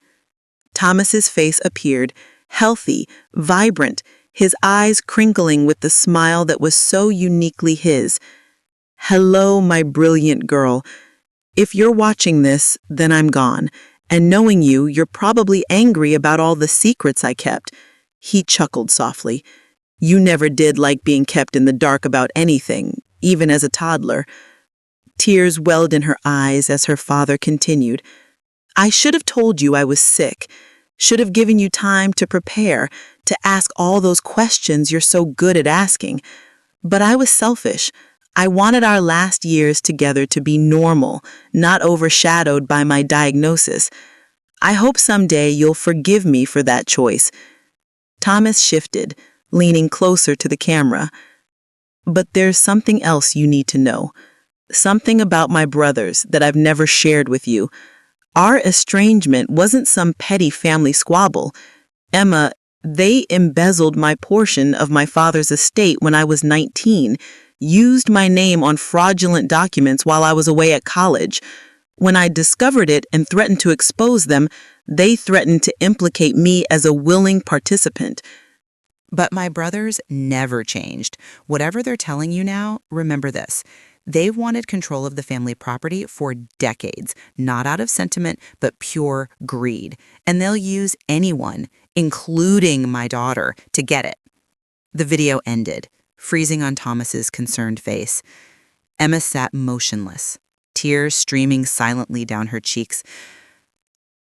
Thomas's face appeared, healthy, vibrant, his eyes crinkling with the smile that was so uniquely his. Hello, my brilliant girl. If you're watching this, then I'm gone. And knowing you, you're probably angry about all the secrets I kept. He chuckled softly. You never did like being kept in the dark about anything, even as a toddler. Tears welled in her eyes as her father continued. I should have told you I was sick. Should have given you time to prepare, to ask all those questions you're so good at asking. But I was selfish. I wanted our last years together to be normal, not overshadowed by my diagnosis. I hope someday you'll forgive me for that choice. Thomas shifted, leaning closer to the camera. But there's something else you need to know. Something about my brothers that I've never shared with you. Our estrangement wasn't some petty family squabble. Emma, they embezzled my portion of my father's estate when I was 19, used my name on fraudulent documents while I was away at college. When I discovered it and threatened to expose them, they threatened to implicate me as a willing participant. But my brothers never changed. Whatever they're telling you now, remember this. They've wanted control of the family property for decades, not out of sentiment, but pure greed. And they'll use anyone, including my daughter, to get it. The video ended, freezing on Thomas's concerned face. Emma sat motionless, tears streaming silently down her cheeks.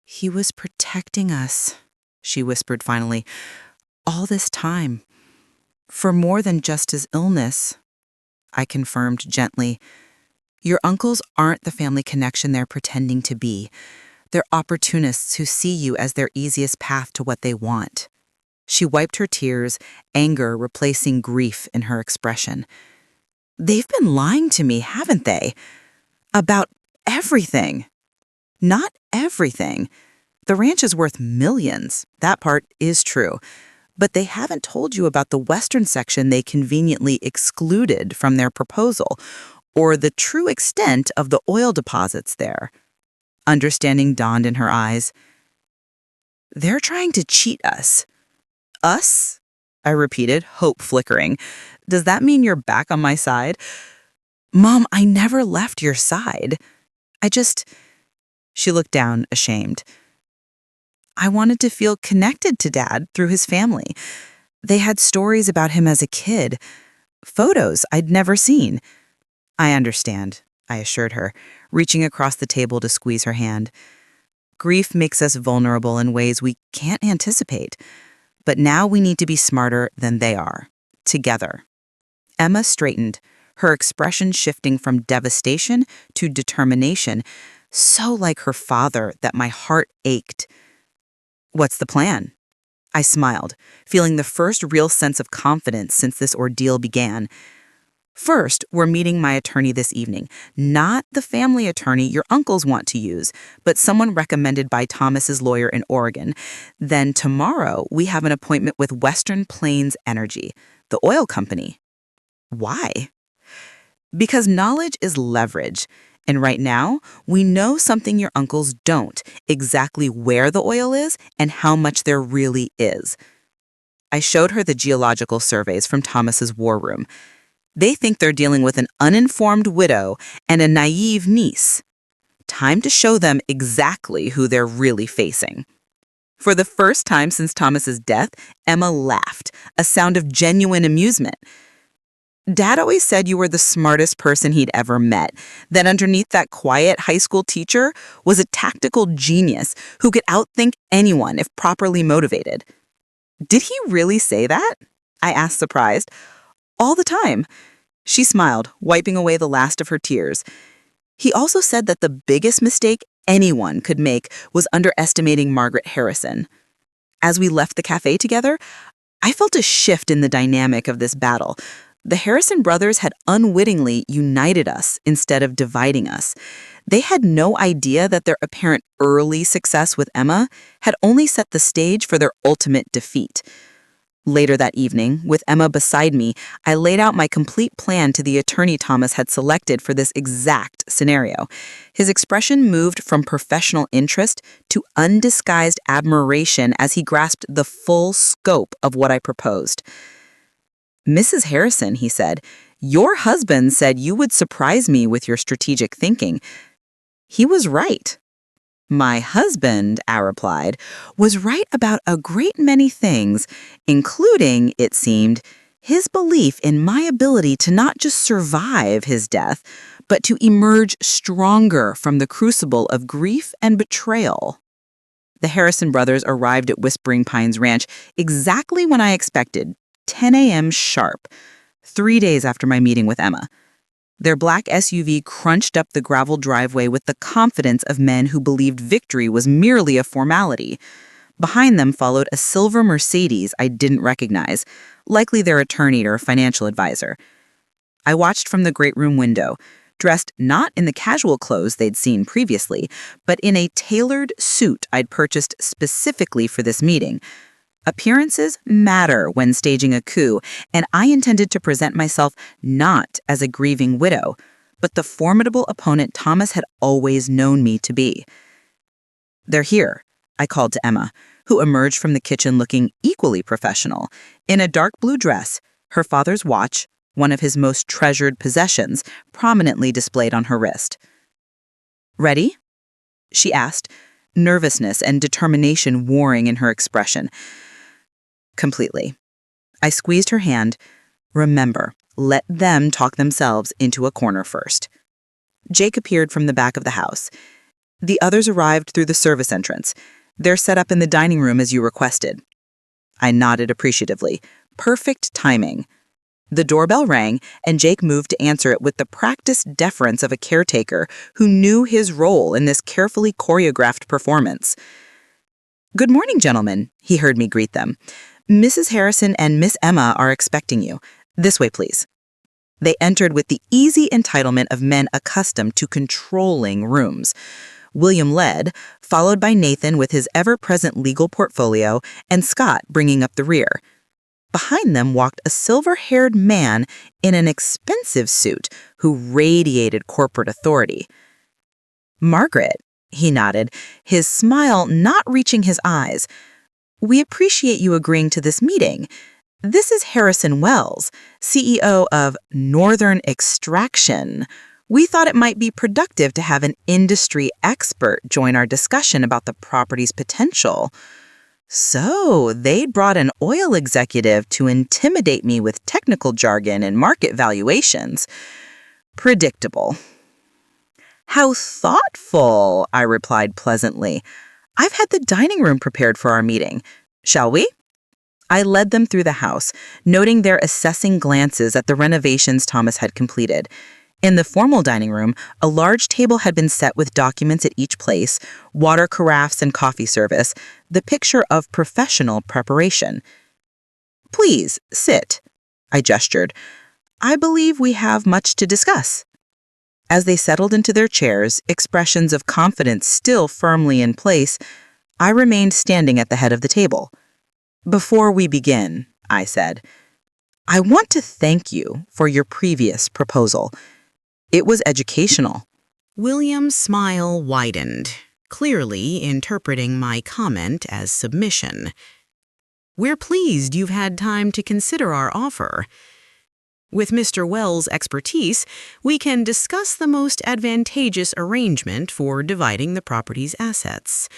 He was protecting us, she whispered finally, all this time. For more than just his illness, I confirmed gently. Your uncles aren't the family connection they're pretending to be. They're opportunists who see you as their easiest path to what they want. She wiped her tears, anger replacing grief in her expression. They've been lying to me, haven't they? About everything. Not everything. The ranch is worth millions. That part is true. But they haven't told you about the western section they conveniently excluded from their proposal, or the true extent of the oil deposits there. Understanding dawned in her eyes. They're trying to cheat us. Us? I repeated, hope flickering. Does that mean you're back on my side? Mom, I never left your side. She looked down, ashamed. I wanted to feel connected to Dad through his family. They had stories about him as a kid, photos I'd never seen. I understand, I assured her, reaching across the table to squeeze her hand. Grief makes us vulnerable in ways we can't anticipate. But now we need to be smarter than they are, together. Emma straightened, her expression shifting from devastation to determination, so like her father that my heart ached. What's the plan? I smiled, feeling the first real sense of confidence since this ordeal began. First, we're meeting my attorney this evening. Not the family attorney your uncles want to use, but someone recommended by Thomas's lawyer in Oregon. Then tomorrow, we have an appointment with Western Plains Energy, the oil company. Why? Because knowledge is leverage. And right now, we know something your uncles don't, exactly where the oil is and how much there really is. I showed her the geological surveys from Thomas's war room. They think they're dealing with an uninformed widow and a naive niece. Time to show them exactly who they're really facing. For the first time since Thomas's death, Emma laughed, a sound of genuine amusement. Dad always said you were the smartest person he'd ever met, that underneath that quiet high school teacher was a tactical genius who could outthink anyone if properly motivated. Did he really say that? I asked, surprised. All the time. She smiled, wiping away the last of her tears. He also said that the biggest mistake anyone could make was underestimating Margaret Harrison. As we left the cafe together, I felt a shift in the dynamic of this battle. The Harrison brothers had unwittingly united us instead of dividing us. They had no idea that their apparent early success with Emma had only set the stage for their ultimate defeat. Later that evening, with Emma beside me, I laid out my complete plan to the attorney Thomas had selected for this exact scenario. His expression moved from professional interest to undisguised admiration as he grasped the full scope of what I proposed. "Mrs. Harrison," he said, "your husband said you would surprise me with your strategic thinking. He was right." "My husband," I replied, "was right about a great many things, including, it seemed, his belief in my ability to not just survive his death, but to emerge stronger from the crucible of grief and betrayal." The Harrison brothers arrived at Whispering Pines Ranch exactly when I expected, 10 a.m. sharp, 3 days after my meeting with Emma. Their black SUV crunched up the gravel driveway with the confidence of men who believed victory was merely a formality. Behind them followed a silver Mercedes I didn't recognize, likely their attorney or financial advisor. I watched from the great room window, dressed not in the casual clothes they'd seen previously, but in a tailored suit I'd purchased specifically for this meeting. Appearances matter when staging a coup, and I intended to present myself not as a grieving widow, but the formidable opponent Thomas had always known me to be. "They're here," I called to Emma, who emerged from the kitchen looking equally professional, in a dark blue dress, her father's watch, one of his most treasured possessions, prominently displayed on her wrist. "Ready?" she asked, nervousness and determination warring in her expression. "Completely." I squeezed her hand. "Remember, let them talk themselves into a corner first." Jake appeared from the back of the house. "The others arrived through the service entrance. They're set up in the dining room as you requested." I nodded appreciatively. Perfect timing. The doorbell rang, and Jake moved to answer it with the practiced deference of a caretaker who knew his role in this carefully choreographed performance. "Good morning, gentlemen," he heard me greet them. "Mrs. Harrison and Miss Emma are expecting you. This way, please." They entered with the easy entitlement of men accustomed to controlling rooms. William led, followed by Nathan with his ever-present legal portfolio, and Scott bringing up the rear. Behind them walked a silver-haired man in an expensive suit who radiated corporate authority. "Margaret," he nodded, his smile not reaching his eyes, "we appreciate you agreeing to this meeting. This is Harrison Wells, CEO of Northern Extraction. We thought it might be productive to have an industry expert join our discussion about the property's potential." So they'd brought an oil executive to intimidate me with technical jargon and market valuations. Predictable. "How thoughtful," I replied pleasantly. "I've had the dining room prepared for our meeting. Shall we?" I led them through the house, noting their assessing glances at the renovations Thomas had completed. In the formal dining room, a large table had been set with documents at each place, water carafes and coffee service, the picture of professional preparation. "Please, sit," I gestured. "I believe we have much to discuss." As they settled into their chairs, expressions of confidence still firmly in place, I remained standing at the head of the table. "Before we begin," I said, "I want to thank you for your previous proposal. It was educational." William's smile widened, clearly interpreting my comment as submission. "We're pleased you've had time to consider our offer. With Mr. Wells' expertise, we can discuss the most advantageous arrangement for dividing the property's assets."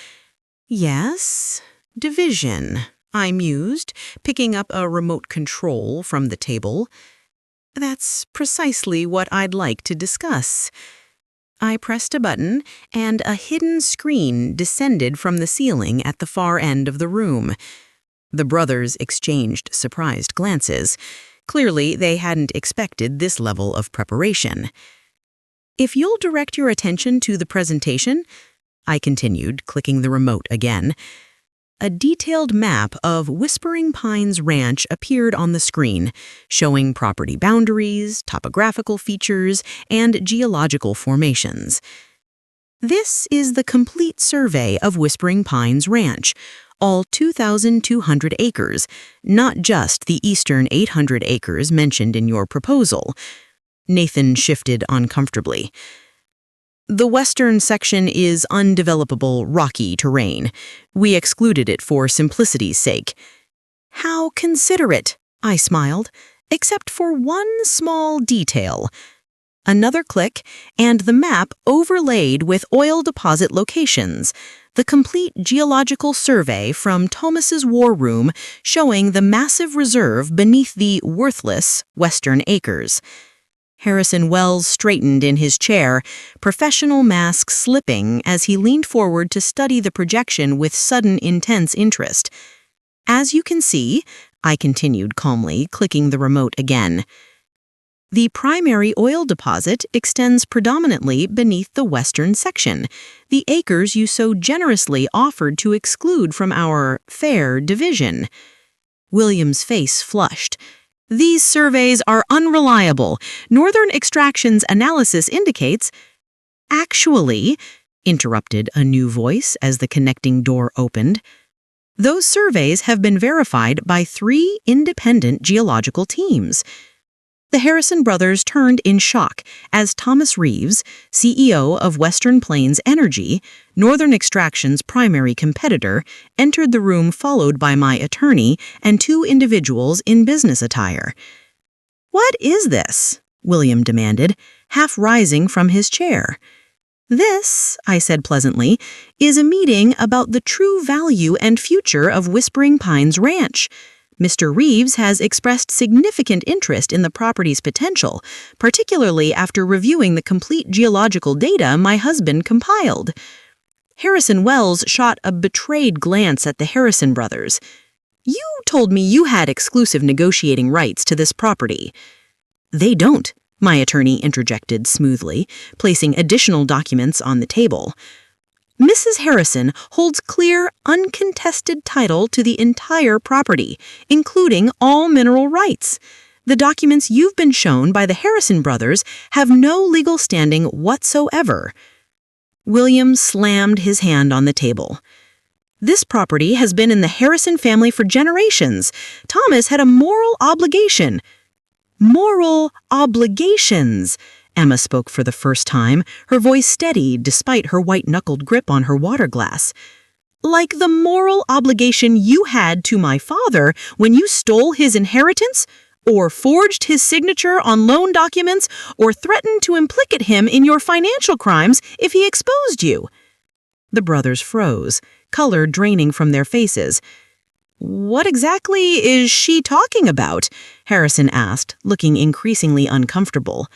"Yes, division," I mused, picking up a remote control from the table. "That's precisely what I'd like to discuss." I pressed a button, and a hidden screen descended from the ceiling at the far end of the room. The brothers exchanged surprised glances. Clearly, they hadn't expected this level of preparation. "If you'll direct your attention to the presentation," I continued, clicking the remote again, A detailed map of Whispering Pines Ranch appeared on the screen, showing property boundaries, topographical features, and geological formations. This is the complete survey of Whispering Pines Ranch, all 2,200 acres, not just the eastern 800 acres mentioned in your proposal. Nathan shifted uncomfortably. The western section is undevelopable, rocky terrain. We excluded it for simplicity's sake. How considerate, I smiled, except for one small detail. Another click, and the map overlaid with oil deposit locations, the complete geological survey from Thomas's war room showing the massive reserve beneath the worthless western acres. Harrison Wells straightened in his chair, professional mask slipping as he leaned forward to study the projection with sudden intense interest. As you can see, I continued calmly, clicking the remote again. The primary oil deposit extends predominantly beneath the western section, the acres you so generously offered to exclude from our fair division. William's face flushed. These surveys are unreliable. Northern Extraction's analysis indicates— Actually, interrupted a new voice as the connecting door opened, those surveys have been verified by 3 independent geological teams. The Harrison brothers turned in shock as Thomas Reeves, CEO of Western Plains Energy, Northern Extraction's primary competitor, entered the room followed by my attorney and 2 individuals in business attire. "What is this?" William demanded, half rising from his chair. "This," I said pleasantly, "is a meeting about the true value and future of Whispering Pines Ranch. Mr. Reeves has expressed significant interest in the property's potential, particularly after reviewing the complete geological data my husband compiled." Harrison Wells shot a betrayed glance at the Harrison brothers. "You told me you had exclusive negotiating rights to this property." "They don't," my attorney interjected smoothly, placing additional documents on the table. "Mrs. Harrison holds clear, uncontested title to the entire property, including all mineral rights. The documents you've been shown by the Harrison brothers have no legal standing whatsoever." William slammed his hand on the table. "This property has been in the Harrison family for generations. Thomas had a moral obligation." "Moral obligations," Emma spoke for the first time, her voice steady despite her white-knuckled grip on her water glass. "Like the moral obligation you had to my father when you stole his inheritance, or forged his signature on loan documents, or threatened to implicate him in your financial crimes if he exposed you." The brothers froze, color draining from their faces. "What exactly is she talking about?" Harrison asked, looking increasingly uncomfortable.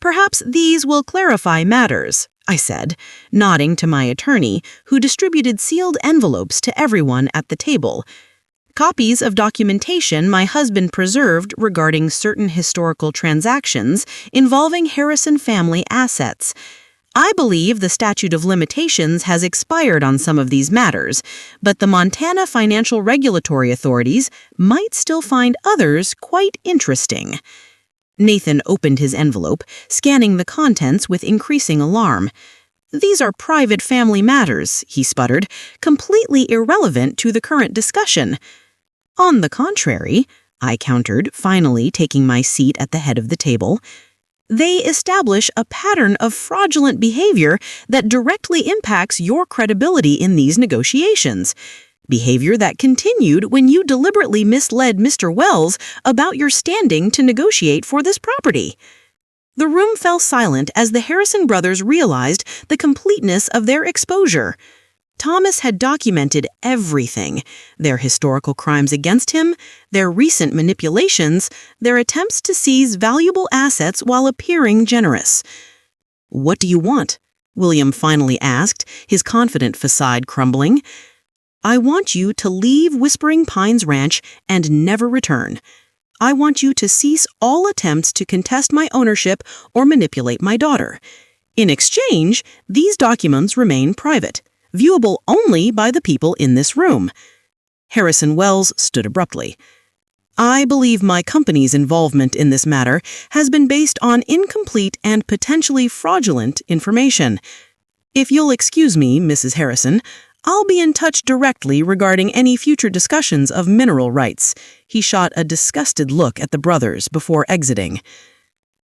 "Perhaps these will clarify matters," I said, nodding to my attorney, who distributed sealed envelopes to everyone at the table. "Copies of documentation my husband preserved regarding certain historical transactions involving Harrison family assets. I believe the statute of limitations has expired on some of these matters, but the Montana Financial Regulatory Authorities might still find others quite interesting." Nathan opened his envelope, scanning the contents with increasing alarm. "These are private family matters," he sputtered, "completely irrelevant to the current discussion." "On the contrary," I countered, finally taking my seat at the head of the table, "they establish a pattern of fraudulent behavior that directly impacts your credibility in these negotiations. Behavior that continued when you deliberately misled Mr. Wells about your standing to negotiate for this property." The room fell silent as the Harrison brothers realized the completeness of their exposure. Thomas had documented everything: their historical crimes against him, their recent manipulations, their attempts to seize valuable assets while appearing generous. "What do you want?" William finally asked, his confident facade crumbling. "I want you to leave Whispering Pines Ranch and never return. I want you to cease all attempts to contest my ownership or manipulate my daughter. In exchange, these documents remain private. viewable only by the people in this room. Harrison Wells stood abruptly. I believe my company's involvement in this matter has been based on incomplete and potentially fraudulent information. If you'll excuse me, Mrs. Harrison, I'll be in touch directly regarding any future discussions of mineral rights. He shot a disgusted look at the brothers before exiting.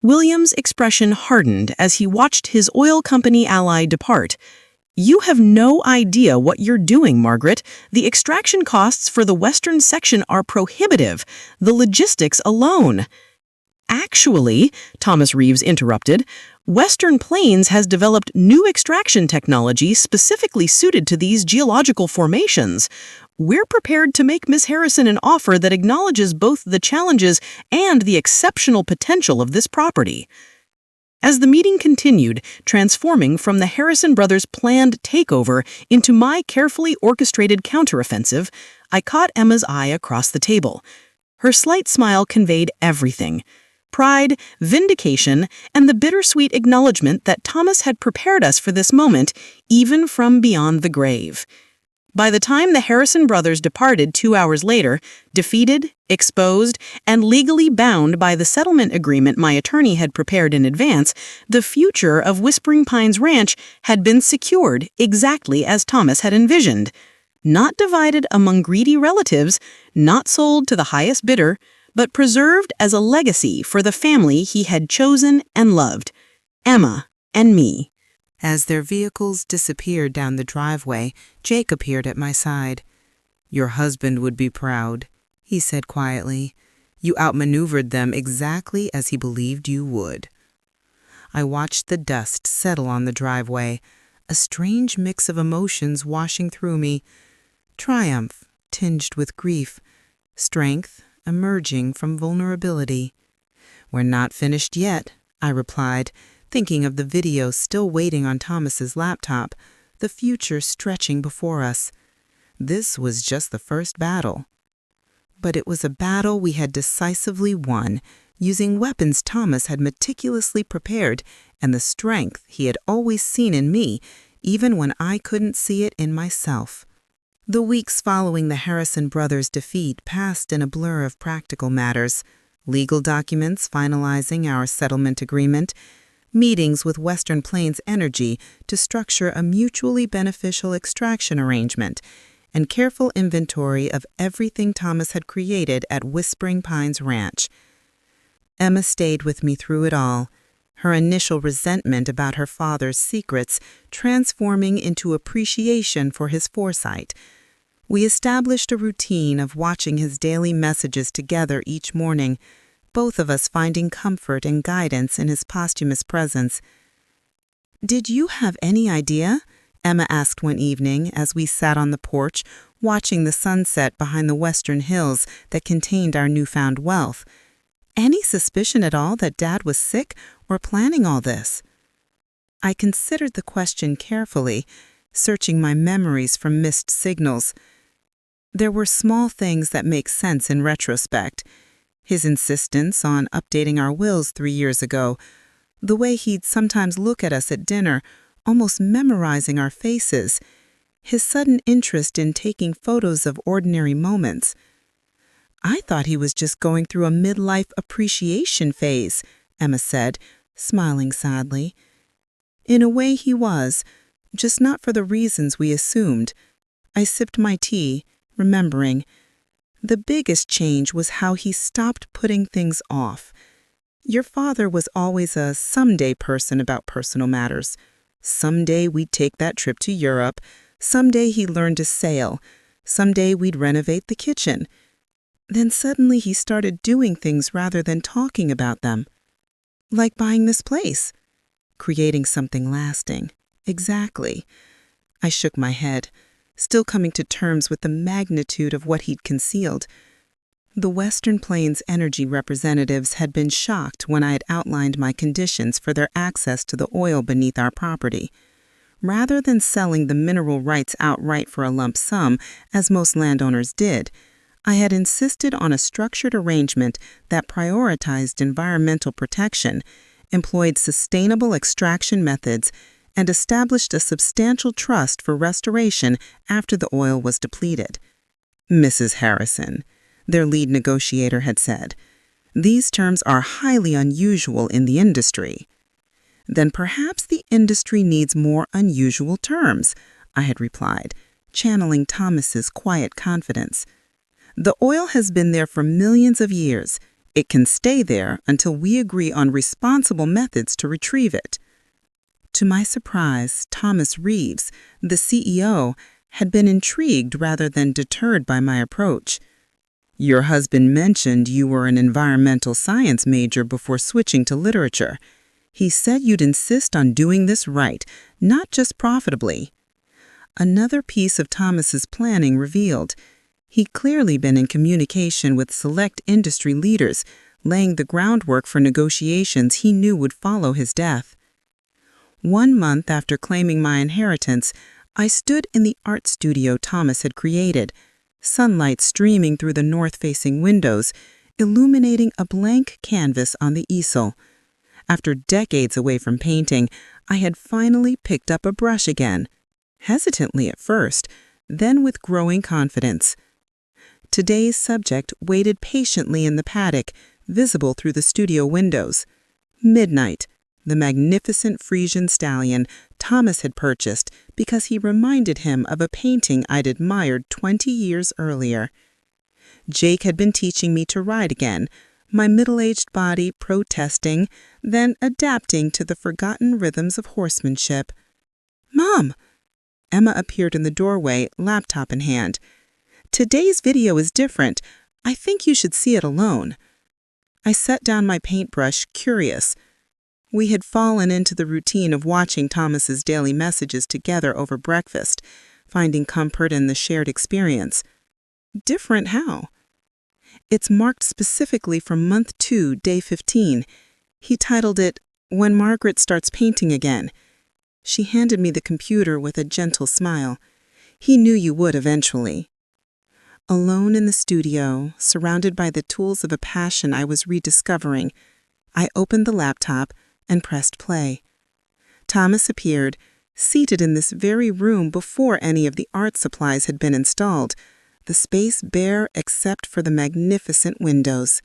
William's expression hardened as he watched his oil company ally depart. You have no idea what you're doing, Margaret. The extraction costs for the western section are prohibitive. The logistics alone. Actually, Thomas Reeves interrupted, Western Plains has developed new extraction technology specifically suited to these geological formations. We're prepared to make Miss Harrison an offer that acknowledges both the challenges and the exceptional potential of this property. As the meeting continued, transforming from the Harrison brothers' planned takeover into my carefully orchestrated counteroffensive, I caught Emma's eye across the table. Her slight smile conveyed everything: pride, vindication, and the bittersweet acknowledgement that Thomas had prepared us for this moment, even from beyond the grave. By the time the Harrison brothers departed 2 hours later, defeated, exposed, and legally bound by the settlement agreement my attorney had prepared in advance, the future of Whispering Pines Ranch had been secured exactly as Thomas had envisioned. Not divided among greedy relatives, not sold to the highest bidder, but preserved as a legacy for the family he had chosen and loved, Emma and me. As their vehicles disappeared down the driveway, Jake appeared at my side. "Your husband would be proud," he said quietly. "You outmaneuvered them exactly as he believed you would." I watched the dust settle on the driveway, a strange mix of emotions washing through me. Triumph tinged with grief, strength emerging from vulnerability. "We're not finished yet," I replied, thinking of the video still waiting on Thomas's laptop, the future stretching before us. This was just the first battle. But it was a battle we had decisively won, using weapons Thomas had meticulously prepared and the strength he had always seen in me, even when I couldn't see it in myself. The weeks following the Harrison brothers' defeat passed in a blur of practical matters: legal documents finalizing our settlement agreement, meetings with Western Plains Energy to structure a mutually beneficial extraction arrangement, and careful inventory of everything Thomas had created at Whispering Pines Ranch. Emma stayed with me through it all, her initial resentment about her father's secrets transforming into appreciation for his foresight. We established a routine of watching his daily messages together each morning, both of us finding comfort and guidance in his posthumous presence. "Did you have any idea?" Emma asked one evening as we sat on the porch, watching the sunset behind the western hills that contained our newfound wealth. "Any suspicion at all that Dad was sick or planning all this?" I considered the question carefully, searching my memories for missed signals. There were small things that make sense in retrospect. His insistence on updating our wills 3 years ago, the way he'd sometimes look at us at dinner, almost memorizing our faces, his sudden interest in taking photos of ordinary moments. "I thought he was just going through a midlife appreciation phase," Emma said, smiling sadly. "In a way he was, just not for the reasons we assumed." I sipped my tea, remembering. The biggest change was how he stopped putting things off. Your father was always a someday person about personal matters. Someday we'd take that trip to Europe. Someday he'd learn to sail. Someday we'd renovate the kitchen. Then suddenly he started doing things rather than talking about them. Like buying this place. Creating something lasting. Exactly. I shook my head, still coming to terms with the magnitude of what he'd concealed. The Western Plains Energy representatives had been shocked when I had outlined my conditions for their access to the oil beneath our property. Rather than selling the mineral rights outright for a lump sum, as most landowners did, I had insisted on a structured arrangement that prioritized environmental protection, employed sustainable extraction methods, and established a substantial trust for restoration after the oil was depleted. Mrs. Harrison, their lead negotiator, had said, "These terms are highly unusual in the industry." "Then perhaps the industry needs more unusual terms," I had replied, channeling Thomas's quiet confidence. "The oil has been there for millions of years. It can stay there until we agree on responsible methods to retrieve it." To my surprise, Thomas Reeves, the CEO, had been intrigued rather than deterred by my approach. "Your husband mentioned you were an environmental science major before switching to literature. He said you'd insist on doing this right, not just profitably." Another piece of Thomas's planning revealed. He'd clearly been in communication with select industry leaders, laying the groundwork for negotiations he knew would follow his death. 1 month after claiming my inheritance, I stood in the art studio Thomas had created, sunlight streaming through the north-facing windows, illuminating a blank canvas on the easel. After decades away from painting, I had finally picked up a brush again, hesitantly at first, then with growing confidence. Today's subject waited patiently in the paddock, visible through the studio windows. Midnight, the magnificent Frisian stallion Thomas had purchased because he reminded him of a painting I'd admired 20 years earlier. Jake had been teaching me to ride again, my middle-aged body protesting, then adapting to the forgotten rhythms of horsemanship. "Mom!" Emma appeared in the doorway, laptop in hand. "Today's video is different. I think you should see it alone." I set down my paintbrush, curious. We had fallen into the routine of watching Thomas's daily messages together over breakfast, finding comfort in the shared experience. Different how? It's marked specifically from month 2, day 15. He titled it, "When Margaret Starts Painting Again." She handed me the computer with a gentle smile. "He knew you would eventually." Alone in the studio, surrounded by the tools of a passion I was rediscovering, I opened the laptop and pressed play. Thomas appeared, seated in this very room before any of the art supplies had been installed, the space bare except for the magnificent windows.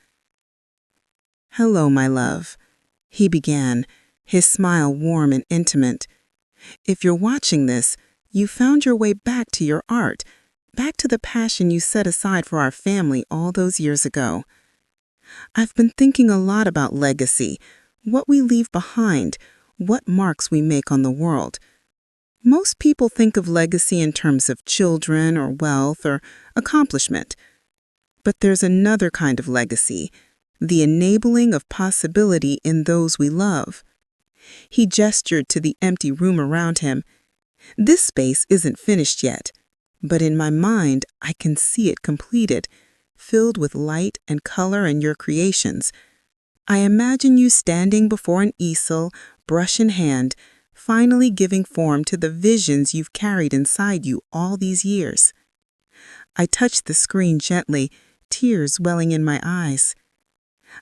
"Hello, my love," he began, his smile warm and intimate. "If you're watching this, you found your way back to your art, back to the passion you set aside for our family all those years ago. I've been thinking a lot about legacy, what we leave behind, what marks we make on the world. Most people think of legacy in terms of children or wealth or accomplishment. But there's another kind of legacy, the enabling of possibility in those we love." He gestured to the empty room around him. "This space isn't finished yet, but in my mind I can see it completed, filled with light and color and your creations. I imagine you standing before an easel, brush in hand, finally giving form to the visions you've carried inside you all these years." I touched the screen gently, tears welling in my eyes.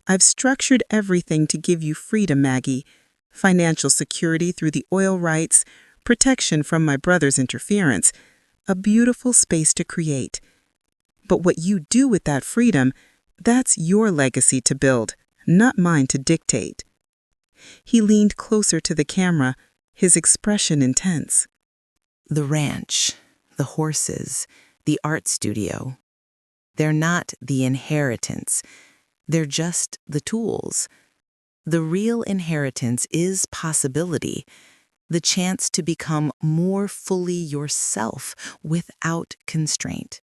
"I've structured everything to give you freedom, Maggie. Financial security through the oil rights, protection from my brother's interference, a beautiful space to create. But what you do with that freedom, that's your legacy to build, not mine to dictate." He leaned closer to the camera, his expression intense. "The ranch, the horses, the art studio, they're not the inheritance. They're just the tools. The real inheritance is possibility, the chance to become more fully yourself without constraint."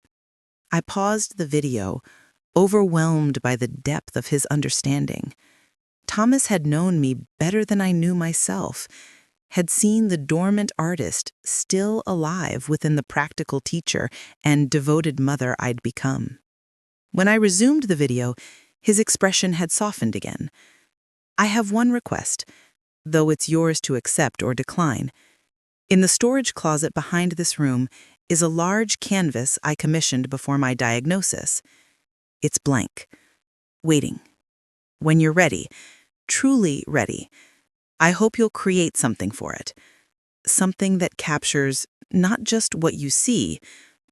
I paused the video, overwhelmed by the depth of his understanding. Thomas had known me better than I knew myself, had seen the dormant artist still alive within the practical teacher and devoted mother I'd become. When I resumed the video, his expression had softened again. "I have one request, though it's yours to accept or decline. In the storage closet behind this room is a large canvas I commissioned before my diagnosis. It's blank, waiting. When you're ready, truly ready, I hope you'll create something for it. something that captures not just what you see,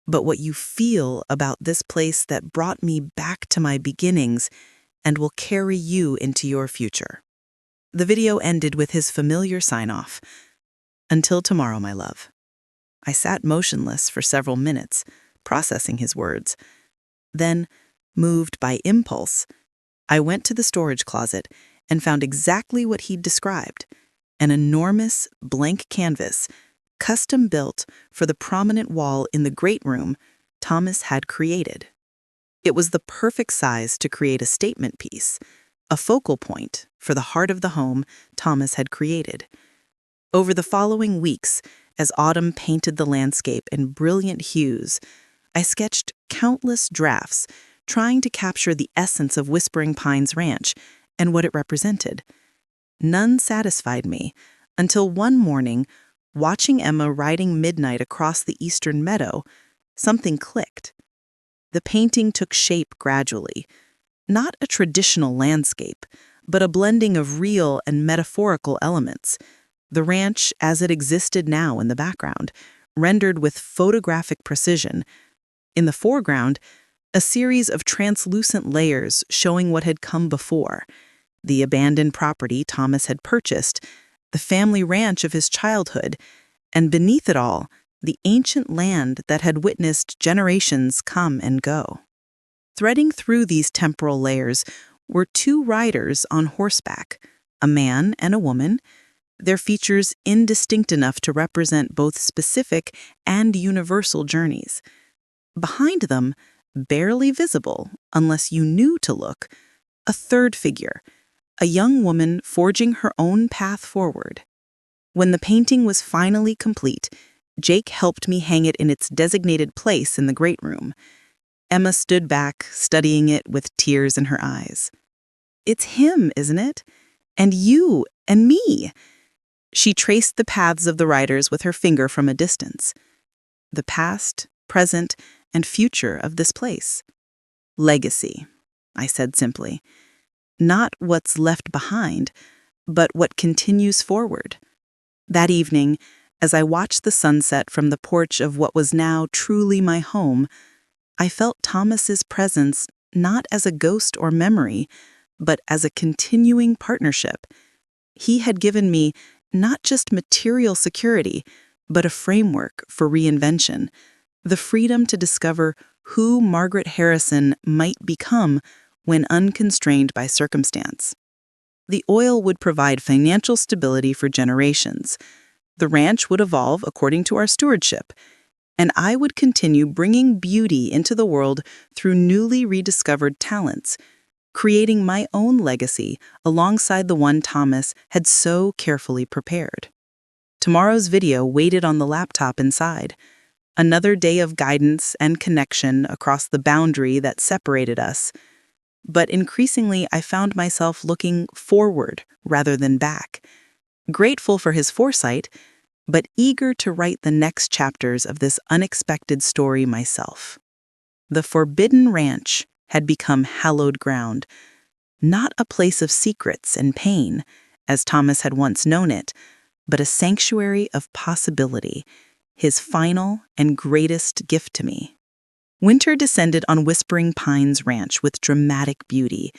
but what you feel about this place that brought me back to my beginnings and will carry you into your future. The video ended with his familiar sign-off, "Until tomorrow, my love." I sat motionless for several minutes, processing his words. Then, moved by impulse, I went to the storage closet and found exactly what he'd described: an enormous blank canvas, custom-built for the prominent wall in the great room Thomas had created. It was the perfect size to create a statement piece, a focal point for the heart of the home Thomas had created. Over the following weeks, as autumn painted the landscape in brilliant hues, I sketched countless drafts, trying to capture the essence of Whispering Pines Ranch and what it represented. None satisfied me until one morning, watching Emma riding midnight across the eastern meadow, something clicked. The painting took shape gradually, not a traditional landscape, but a blending of real and metaphorical elements. The ranch as it existed now in the background, rendered with photographic precision. In the foreground, a series of translucent layers showing what had come before: the abandoned property Thomas had purchased, the family ranch of his childhood, and beneath it all, the ancient land that had witnessed generations come and go. Threading through these temporal layers were two riders on horseback, a man and a woman, their features indistinct enough to represent both specific and universal journeys. Behind them, barely visible unless you knew to look, a third figure, a young woman forging her own path forward. When the painting was finally complete, Jake helped me hang it in its designated place in the great room. Emma stood back, studying it with tears in her eyes. "It's him, isn't it? And you, and me." She traced the paths of the riders with her finger from a distance. The past, present, and future of this place. "Legacy," I said simply. "Not what's left behind, but what continues forward." That evening, as I watched the sunset from the porch of what was now truly my home, I felt Thomas's presence not as a ghost or memory, but as a continuing partnership. He had given me not just material security, but a framework for reinvention, the freedom to discover who Margaret Harrison might become when unconstrained by circumstance. The oil would provide financial stability for generations. The ranch would evolve according to our stewardship, and I would continue bringing beauty into the world through newly rediscovered talents, creating my own legacy alongside the one Thomas had so carefully prepared. Tomorrow's video waited on the laptop inside. Another day of guidance and connection across the boundary that separated us. But increasingly, I found myself looking forward rather than back, grateful for his foresight, but eager to write the next chapters of this unexpected story myself. The Forbidden Ranch had become hallowed ground, not a place of secrets and pain, as Thomas had once known it, but a sanctuary of possibility, his final and greatest gift to me. Winter descended on Whispering Pines Ranch with dramatic beauty,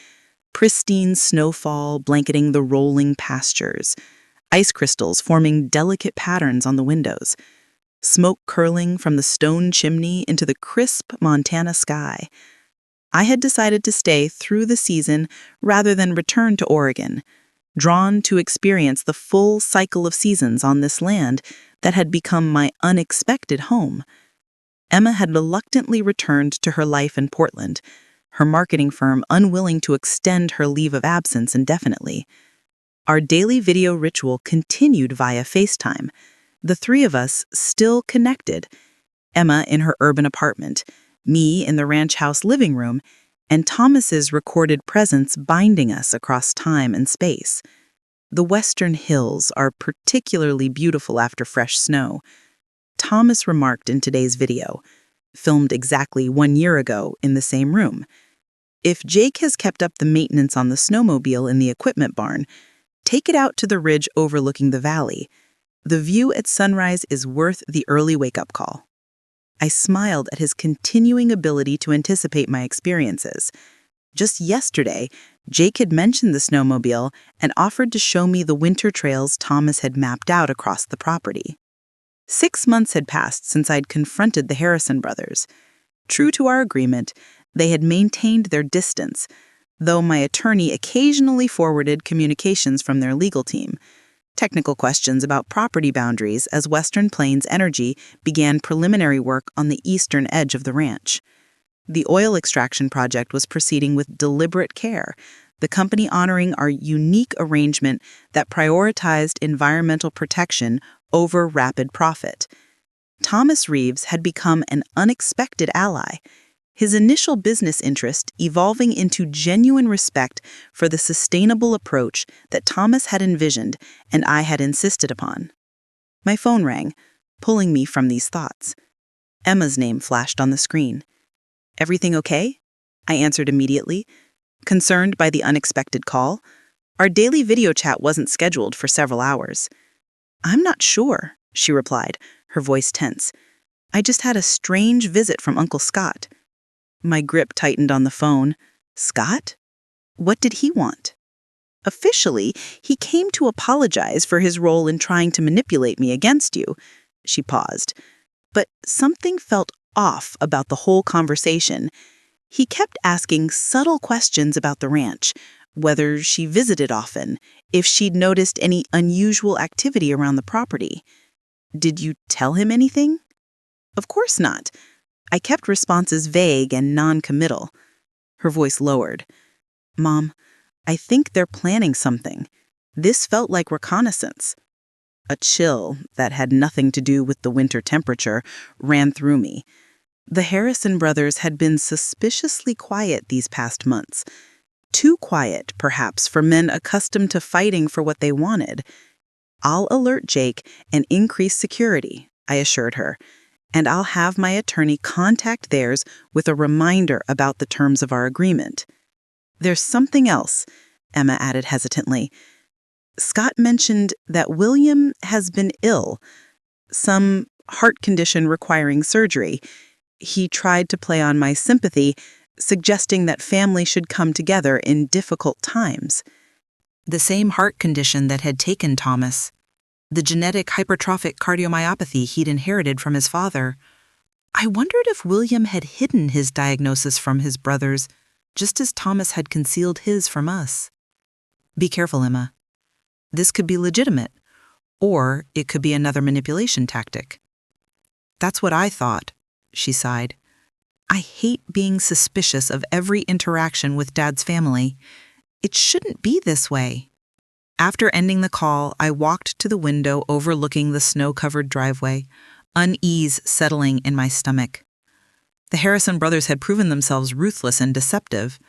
pristine snowfall blanketing the rolling pastures, ice crystals forming delicate patterns on the windows, smoke curling from the stone chimney into the crisp Montana sky. I had decided to stay through the season rather than return to Oregon, drawn to experience the full cycle of seasons on this land that had become my unexpected home. Emma had reluctantly returned to her life in Portland, her marketing firm unwilling to extend her leave of absence indefinitely. Our daily video ritual continued via FaceTime, the three of us still connected, Emma in her urban apartment, me in the ranch house living room, and Thomas's recorded presence binding us across time and space. The western hills are particularly beautiful after fresh snow. Thomas remarked in today's video, filmed exactly 1 year ago in the same room. If Jake has kept up the maintenance on the snowmobile in the equipment barn, take it out to the ridge overlooking the valley. The view at sunrise is worth the early wake-up call. I smiled at his continuing ability to anticipate my experiences. Just yesterday, Jake had mentioned the snowmobile and offered to show me the winter trails Thomas had mapped out across the property. 6 months had passed since I'd confronted the Harrison brothers. True to our agreement, they had maintained their distance, though my attorney occasionally forwarded communications from their legal team. Technical questions about property boundaries as Western Plains Energy began preliminary work on the eastern edge of the ranch. The oil extraction project was proceeding with deliberate care, the company honoring our unique arrangement that prioritized environmental protection over rapid profit. Thomas Reeves had become an unexpected ally, his initial business interest evolving into genuine respect for the sustainable approach that Thomas had envisioned and I had insisted upon. My phone rang, pulling me from these thoughts. Emma's name flashed on the screen. "Everything okay?" I answered immediately, concerned by the unexpected call. Our daily video chat wasn't scheduled for several hours. "I'm not sure," she replied, her voice tense. "I just had a strange visit from Uncle Scott." My grip tightened on the phone. Scott? What did he want? "Officially, he came to apologize for his role in trying to manipulate me against you." She paused. But something felt off about the whole conversation. He kept asking subtle questions about the ranch, whether she visited often, if she'd noticed any unusual activity around the property. "Did you tell him anything?" "Of course not." I kept responses vague and non-committal. Her voice lowered. "Mom, I think they're planning something. This felt like reconnaissance." A chill that had nothing to do with the winter temperature ran through me. The Harrison brothers had been suspiciously quiet these past months. Too quiet, perhaps, for men accustomed to fighting for what they wanted. "I'll alert Jake and increase security," I assured her, "and I'll have my attorney contact theirs with a reminder about the terms of our agreement." "There's something else," Emma added hesitantly. "Scott mentioned that William has been ill, some heart condition requiring surgery. He tried to play on my sympathy, suggesting that family should come together in difficult times." The same heart condition that had taken Thomas. The genetic hypertrophic cardiomyopathy he'd inherited from his father. I wondered if William had hidden his diagnosis from his brothers, just as Thomas had concealed his from us. "Be careful, Emma. This could be legitimate, or it could be another manipulation tactic." "That's what I thought," she sighed. "I hate being suspicious of every interaction with Dad's family. It shouldn't be this way." After ending the call, I walked to the window overlooking the snow-covered driveway, unease settling in my stomach. The Harrison brothers had proven themselves ruthless and deceptive.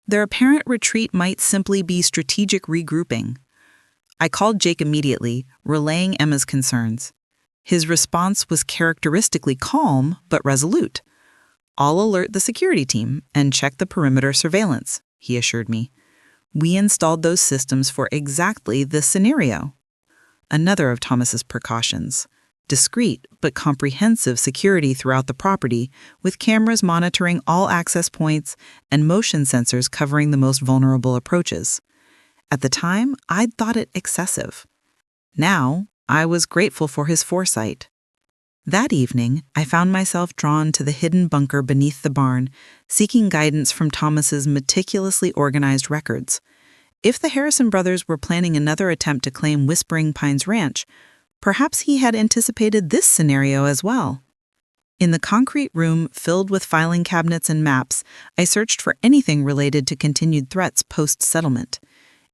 Their apparent retreat might simply be strategic regrouping. I called Jake immediately, relaying Emma's concerns. His response was characteristically calm but resolute. "I'll alert the security team and check the perimeter surveillance," he assured me. We installed those systems for exactly this scenario. Another of Thomas's precautions. Discreet but comprehensive security throughout the property, with cameras monitoring all access points and motion sensors covering the most vulnerable approaches. At the time, I'd thought it excessive. Now, I was grateful for his foresight. That evening, I found myself drawn to the hidden bunker beneath the barn, seeking guidance from Thomas's meticulously organized records. If the Harrison brothers were planning another attempt to claim Whispering Pines Ranch, perhaps he had anticipated this scenario as well. In the concrete room filled with filing cabinets and maps, I searched for anything related to continued threats post-settlement.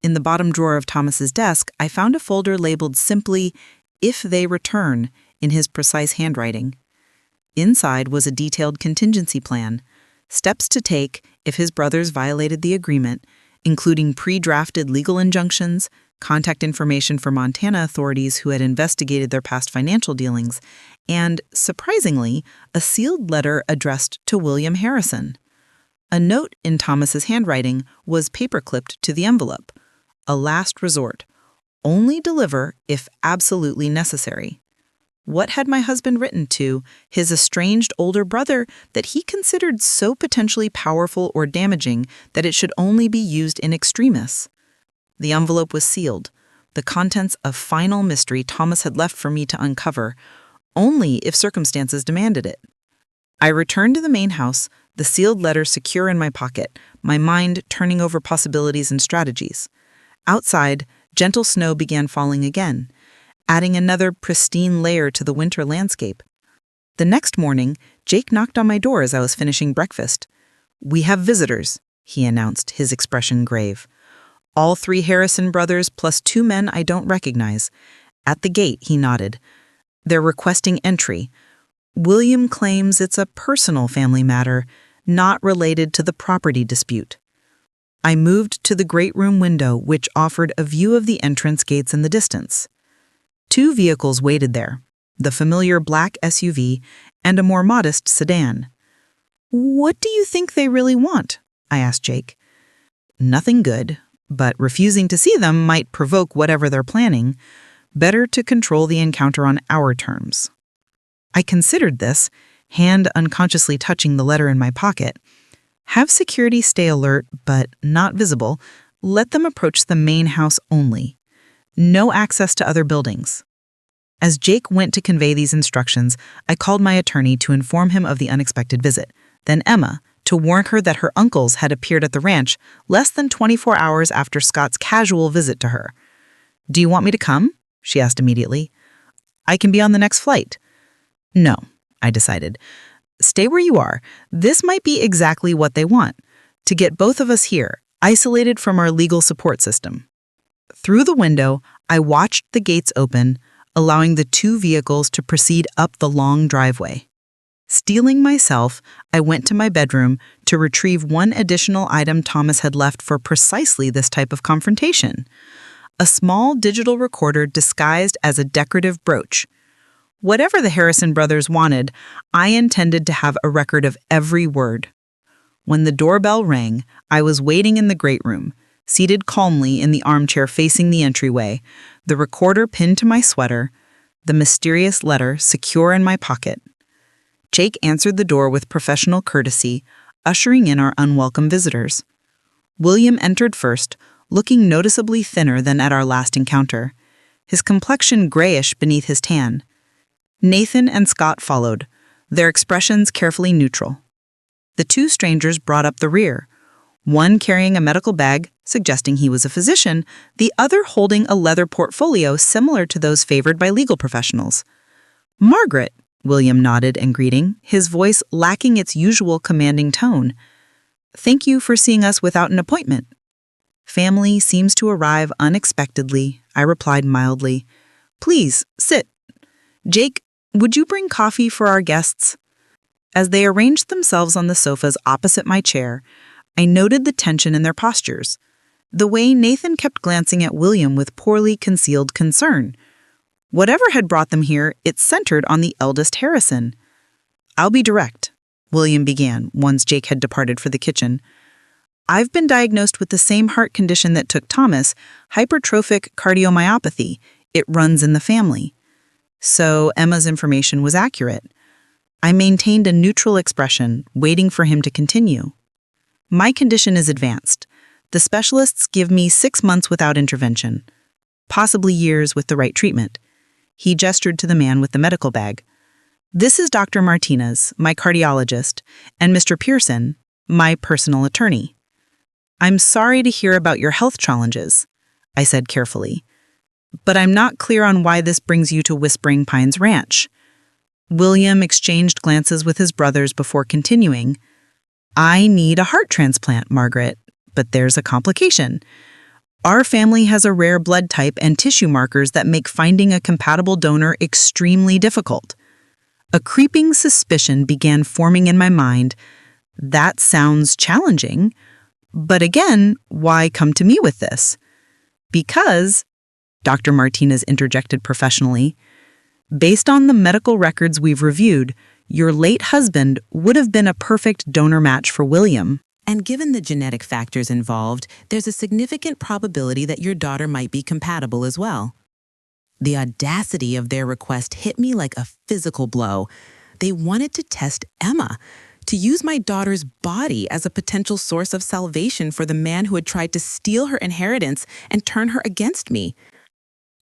In the bottom drawer of Thomas's desk, I found a folder labeled simply, "If They Return," in his precise handwriting. Inside was a detailed contingency plan, steps to take if his brothers violated the agreement, including pre-drafted legal injunctions, contact information for Montana authorities who had investigated their past financial dealings, and, surprisingly, a sealed letter addressed to William Harrison. A note in Thomas's handwriting was paperclipped to the envelope. A last resort. Only deliver if absolutely necessary. What had my husband written to his estranged older brother that he considered so potentially powerful or damaging that it should only be used in extremis? The envelope was sealed, the contents a final mystery Thomas had left for me to uncover, only if circumstances demanded it. I returned to the main house, the sealed letter secure in my pocket, my mind turning over possibilities and strategies. Outside, gentle snow began falling again, adding another pristine layer to the winter landscape. The next morning, Jake knocked on my door as I was finishing breakfast. "We have visitors," he announced, his expression grave. "All 3 Harrison brothers plus 2 men I don't recognize." At the gate, he nodded. "They're requesting entry. William claims it's a personal family matter, not related to the property dispute." I moved to the great room window, which offered a view of the entrance gates in the distance. 2 vehicles waited there, the familiar black SUV and a more modest sedan. "What do you think they really want?" I asked Jake. "Nothing good, but refusing to see them might provoke whatever they're planning. Better to control the encounter on our terms." I considered this, hand unconsciously touching the letter in my pocket. Have security stay alert, but not visible. Let them approach the main house only. No access to other buildings. As Jake went to convey these instructions, I called my attorney to inform him of the unexpected visit, then Emma, to warn her that her uncles had appeared at the ranch less than 24 hours after Scott's casual visit to her. "Do you want me to come?" she asked immediately. "I can be on the next flight." "No," I decided. "Stay where you are. This might be exactly what they want, to get both of us here, isolated from our legal support system." Through the window, I watched the gates open, allowing the 2 vehicles to proceed up the long driveway. Steeling myself, I went to my bedroom to retrieve one additional item Thomas had left for precisely this type of confrontation: a small digital recorder disguised as a decorative brooch. Whatever the Harrison brothers wanted, I intended to have a record of every word. When the doorbell rang, I was waiting in the great room, seated calmly in the armchair facing the entryway, the recorder pinned to my sweater, the mysterious letter secure in my pocket. Jake answered the door with professional courtesy, ushering in our unwelcome visitors. William entered first, looking noticeably thinner than at our last encounter, his complexion grayish beneath his tan. Nathan and Scott followed, their expressions carefully neutral. The 2 strangers brought up the rear, one carrying a medical bag, suggesting he was a physician, the other holding a leather portfolio similar to those favored by legal professionals. "Margaret," William nodded in greeting, his voice lacking its usual commanding tone. "Thank you for seeing us without an appointment." "Family seems to arrive unexpectedly," I replied mildly. "Please, sit. Jake, would you bring coffee for our guests?" As they arranged themselves on the sofas opposite my chair, I noted the tension in their postures, the way Nathan kept glancing at William with poorly concealed concern. Whatever had brought them here, it centered on the eldest Harrison. "I'll be direct," William began once Jake had departed for the kitchen. "I've been diagnosed with the same heart condition that took Thomas, hypertrophic cardiomyopathy. It runs in the family." So Emma's information was accurate. I maintained a neutral expression, waiting for him to continue. "My condition is advanced. The specialists give me 6 months without intervention, possibly years with the right treatment." He gestured to the man with the medical bag. "This is Dr. Martinez, my cardiologist, and Mr. Pearson, my personal attorney." "I'm sorry to hear about your health challenges," I said carefully, "but I'm not clear on why this brings you to Whispering Pines Ranch." William exchanged glances with his brothers before continuing. "I need a heart transplant, Margaret, but there's a complication. Our family has a rare blood type and tissue markers that make finding a compatible donor extremely difficult." A creeping suspicion began forming in my mind. That sounds challenging, but again, why come to me with this? "Because," Dr. Martinez interjected professionally, "based on the medical records we've reviewed, your late husband would have been a perfect donor match for William, And given the genetic factors involved, there's a significant probability that your daughter might be compatible as well. The audacity of their request hit me like a physical blow. They wanted to test Emma, to use my daughter's body as a potential source of salvation for the man who had tried to steal her inheritance and turn her against me.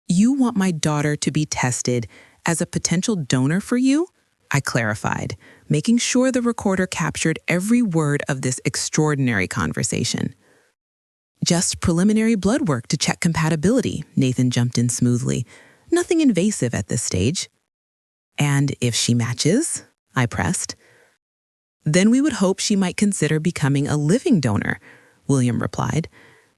You want my daughter to be tested as a potential donor for you? I clarified, making sure the recorder captured every word of this extraordinary conversation. Just preliminary blood work to check compatibility, Nathan jumped in smoothly. Nothing invasive at this stage. And if she matches, I pressed. Then we would hope she might consider becoming a living donor, William replied.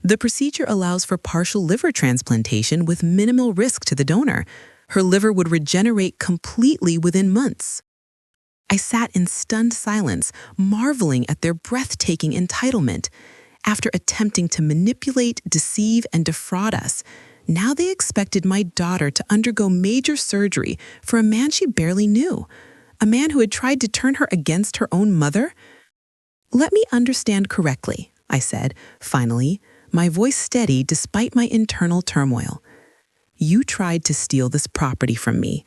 The procedure allows for partial liver transplantation with minimal risk to the donor. Her liver would regenerate completely within months. I sat in stunned silence, marveling at their breathtaking entitlement. After attempting to manipulate, deceive, and defraud us, now they expected my daughter to undergo major surgery for a man she barely knew, a man who had tried to turn her against her own mother. Let me understand correctly, I said, finally, my voice steady despite my internal turmoil. You tried to steal this property from me,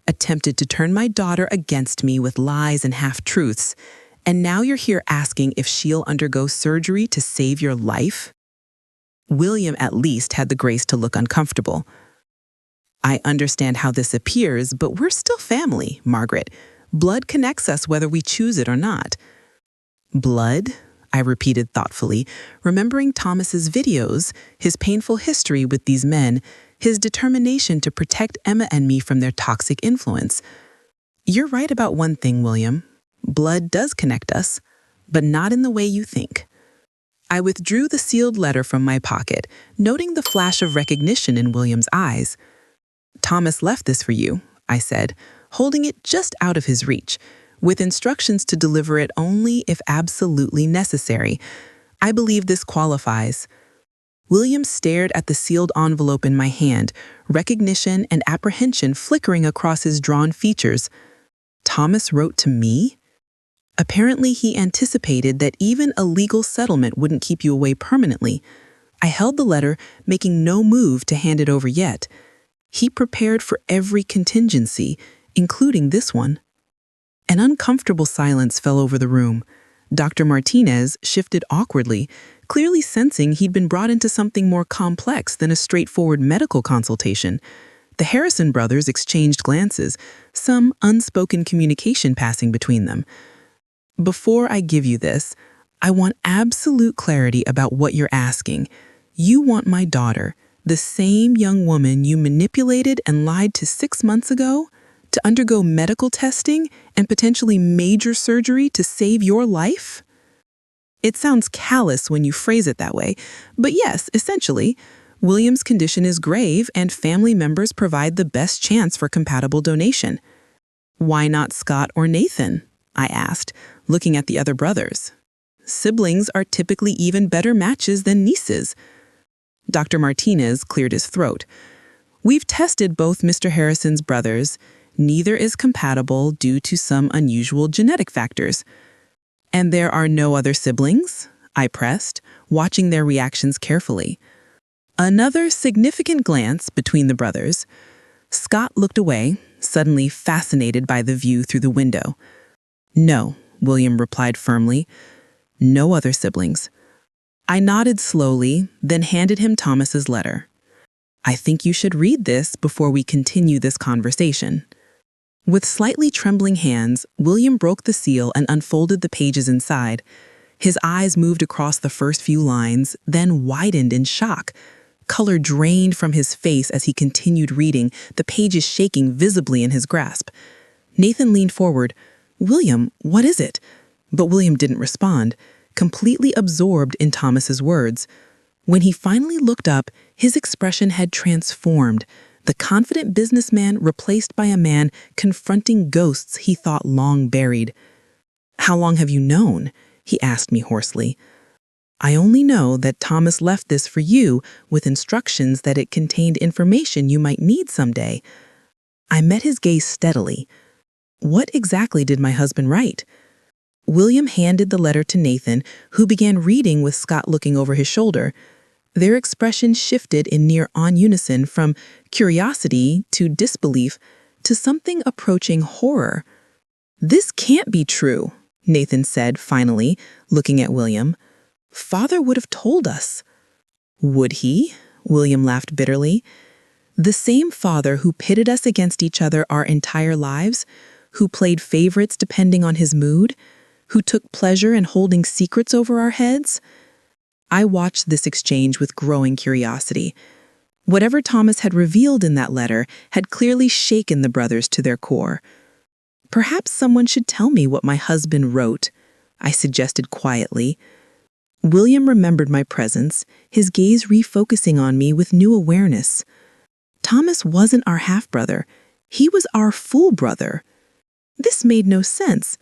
attempted to turn my daughter against me with lies and half-truths, and now you're here asking if she'll undergo surgery to save your life? William at least had the grace to look uncomfortable. I understand how this appears, but we're still family, Margaret. Blood connects us whether we choose it or not. Blood? I repeated thoughtfully, remembering Thomas's videos, his painful history with these men, his determination to protect Emma and me from their toxic influence. You're right about one thing, William. Blood does connect us, but not in the way you think. I withdrew the sealed letter from my pocket, noting the flash of recognition in William's eyes. Thomas left this for you, I said, holding it just out of his reach, with instructions to deliver it only if absolutely necessary. I believe this qualifies. William stared at the sealed envelope in my hand, recognition and apprehension flickering across his drawn features. Thomas wrote to me? Apparently, he anticipated that even a legal settlement wouldn't keep you away permanently. I held the letter, making no move to hand it over yet. He prepared for every contingency, including this one. An uncomfortable silence fell over the room. Dr. Martinez shifted awkwardly, clearly sensing he'd been brought into something more complex than a straightforward medical consultation. The Harrison brothers exchanged glances, some unspoken communication passing between them. Before I give you this, I want absolute clarity about what you're asking. You want my daughter, the same young woman you manipulated and lied to 6 months ago, to undergo medical testing and potentially major surgery to save your life? It sounds callous when you phrase it that way, but yes, essentially, William's condition is grave and family members provide the best chance for compatible donation. Why not Scott or Nathan? I asked, looking at the other brothers. Siblings are typically even better matches than nieces. Dr. Martinez cleared his throat. We've tested both Mr. Harrison's brothers. Neither is compatible due to some unusual genetic factors. And there are no other siblings? I pressed, watching their reactions carefully. Another significant glance between the brothers. Scott looked away, suddenly fascinated by the view through the window. No, William replied firmly. No other siblings. I nodded slowly, then handed him Thomas's letter. I think you should read this before we continue this conversation. With slightly trembling hands, William broke the seal and unfolded the pages inside. His eyes moved across the first few lines, then widened in shock. Color drained from his face as he continued reading, the pages shaking visibly in his grasp. Nathan leaned forward. William, what is it? But William didn't respond, completely absorbed in Thomas's words. When he finally looked up, his expression had transformed. The confident businessman replaced by a man confronting ghosts he thought long buried. How long have you known? He asked me hoarsely. I only know that Thomas left this for you with instructions that it contained information you might need someday. I met his gaze steadily. What exactly did my husband write? William handed the letter to Nathan, who began reading with Scott looking over his shoulder. Their expression shifted in near-on unison from curiosity to disbelief to something approaching horror. "This can't be true," Nathan said finally, looking at William. "Father would have told us." "Would he?" William laughed bitterly. "The same father who pitted us against each other our entire lives, who played favorites depending on his mood, who took pleasure in holding secrets over our heads?" I watched this exchange with growing curiosity. Whatever Thomas had revealed in that letter had clearly shaken the brothers to their core. "Perhaps someone should tell me what my husband wrote," I suggested quietly. William remembered my presence, his gaze refocusing on me with new awareness. Thomas wasn't our half-brother. He was our full brother. This made no sense.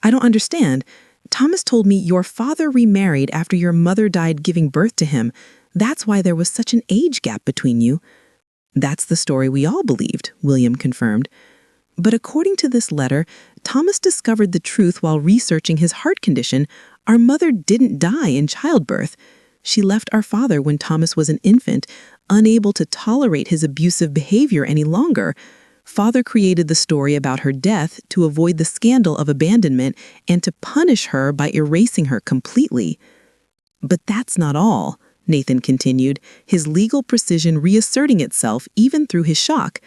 "I don't understand. Thomas told me your father remarried after your mother died giving birth to him. That's why there was such an age gap between you." "That's the story we all believed," William confirmed. "But according to this letter, Thomas discovered the truth while researching his heart condition. Our mother didn't die in childbirth. She left our father when Thomas was an infant, unable to tolerate his abusive behavior any longer. Father created the story about her death to avoid the scandal of abandonment and to punish her by erasing her completely." "But that's not all," Nathan continued, his legal precision reasserting itself even through his shock.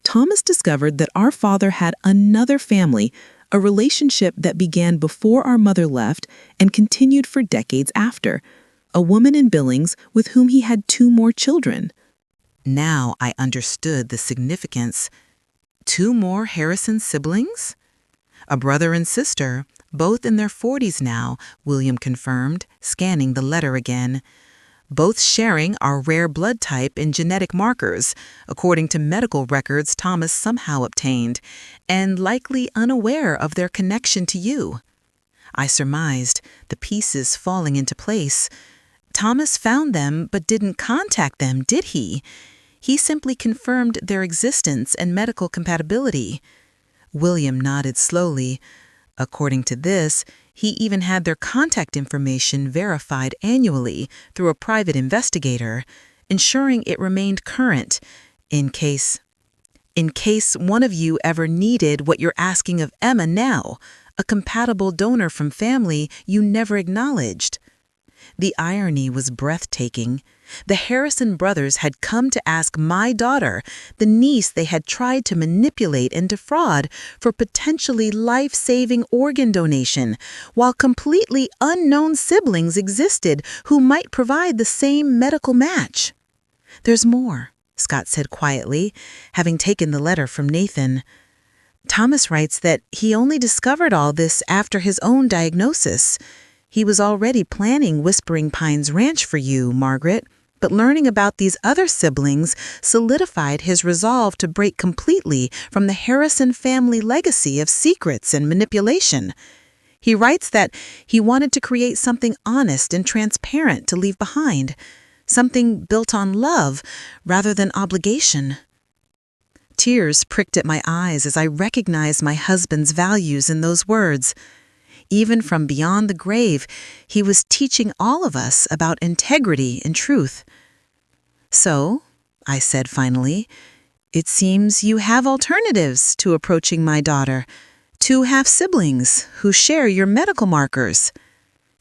"Thomas discovered that our father had another family, a relationship that began before our mother left and continued for decades after, a woman in Billings with whom he had 2 more children." Now I understood the significance. 2 more Harrison siblings? A brother and sister, both in their 40s now, William confirmed, scanning the letter again. Both sharing our rare blood type and genetic markers, according to medical records Thomas somehow obtained, and likely unaware of their connection to you. I surmised, the pieces falling into place. Thomas found them but didn't contact them, did he? He simply confirmed their existence and medical compatibility. William nodded slowly. According to this, he even had their contact information verified annually through a private investigator, ensuring it remained current in case one of you ever needed what you're asking of Emma now, a compatible donor from family you never acknowledged. The irony was breathtaking. The Harrison brothers had come to ask my daughter, the niece they had tried to manipulate and defraud, for potentially life-saving organ donation, while completely unknown siblings existed who might provide the same medical match. "There's more," Scott said quietly, having taken the letter from Nathan. "Thomas writes that he only discovered all this after his own diagnosis. He was already planning Whispering Pines Ranch for you, Margaret, but learning about these other siblings solidified his resolve to break completely from the Harrison family legacy of secrets and manipulation. He writes that he wanted to create something honest and transparent to leave behind, something built on love rather than obligation." Tears pricked at my eyes as I recognized my husband's values in those words. Even from beyond the grave, he was teaching all of us about integrity and truth. "So," I said finally, "it seems you have alternatives to approaching my daughter, 2 half-siblings who share your medical markers."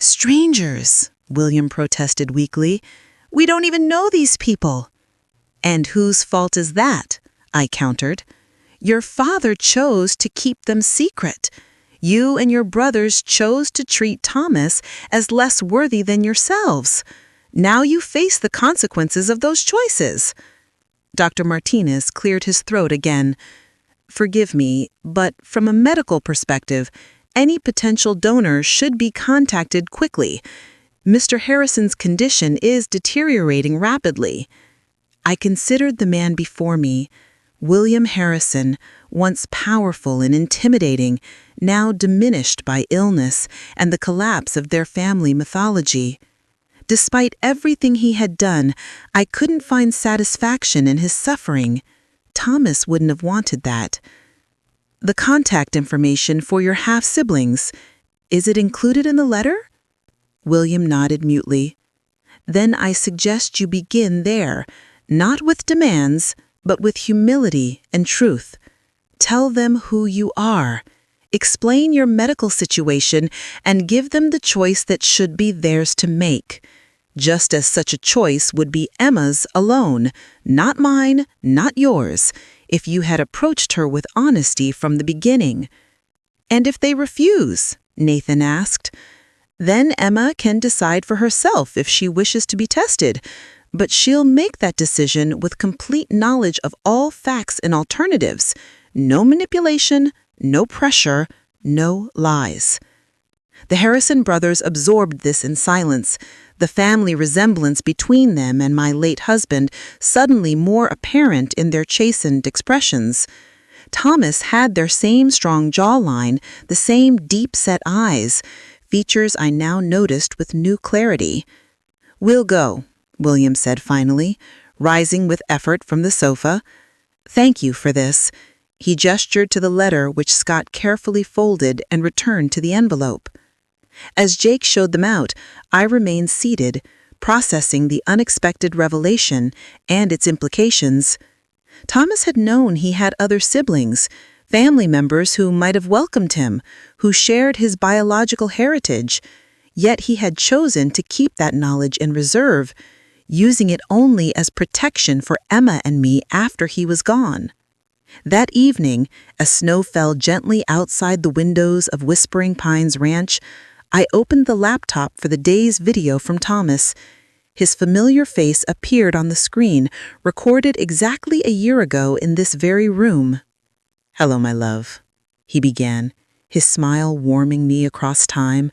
"Strangers," William protested weakly. "We don't even know these people." "And whose fault is that?" I countered. "Your father chose to keep them secret. You and your brothers chose to treat Thomas as less worthy than yourselves. Now you face the consequences of those choices." Dr. Martinez cleared his throat again. "Forgive me, but from a medical perspective, any potential donor should be contacted quickly. Mr. Harrison's condition is deteriorating rapidly." I considered the man before me, William Harrison, once powerful and intimidating, now diminished by illness and the collapse of their family mythology. Despite everything he had done, I couldn't find satisfaction in his suffering. Thomas wouldn't have wanted that. "The contact information for your half-siblings. Is it included in the letter? William nodded mutely. Then I suggest you begin there, not with demands, but with humility and truth. Tell them who you are. Explain your medical situation and give them the choice that should be theirs to make. Just as such a choice would be Emma's alone, not mine, not yours, if you had approached her with honesty from the beginning. And if they refuse, Nathan asked, then Emma can decide for herself if she wishes to be tested, but she'll make that decision with complete knowledge of all facts and alternatives. No manipulation, no pressure, no lies. The Harrison brothers absorbed this in silence, the family resemblance between them and my late husband suddenly more apparent in their chastened expressions. Thomas had their same strong jawline, the same deep-set eyes, features I now noticed with new clarity. "We'll go," William said finally, rising with effort from the sofa. "Thank you for this." He gestured to the letter which Scott carefully folded and returned to the envelope. As Jake showed them out, I remained seated, processing the unexpected revelation and its implications. Thomas had known he had other siblings, family members who might have welcomed him, who shared his biological heritage, yet he had chosen to keep that knowledge in reserve, using it only as protection for Emma and me after he was gone. That evening, as snow fell gently outside the windows of Whispering Pines Ranch, I opened the laptop for the day's video from Thomas. His familiar face appeared on the screen, recorded exactly a year ago in this very room. "Hello, my love," he began, his smile warming me across time.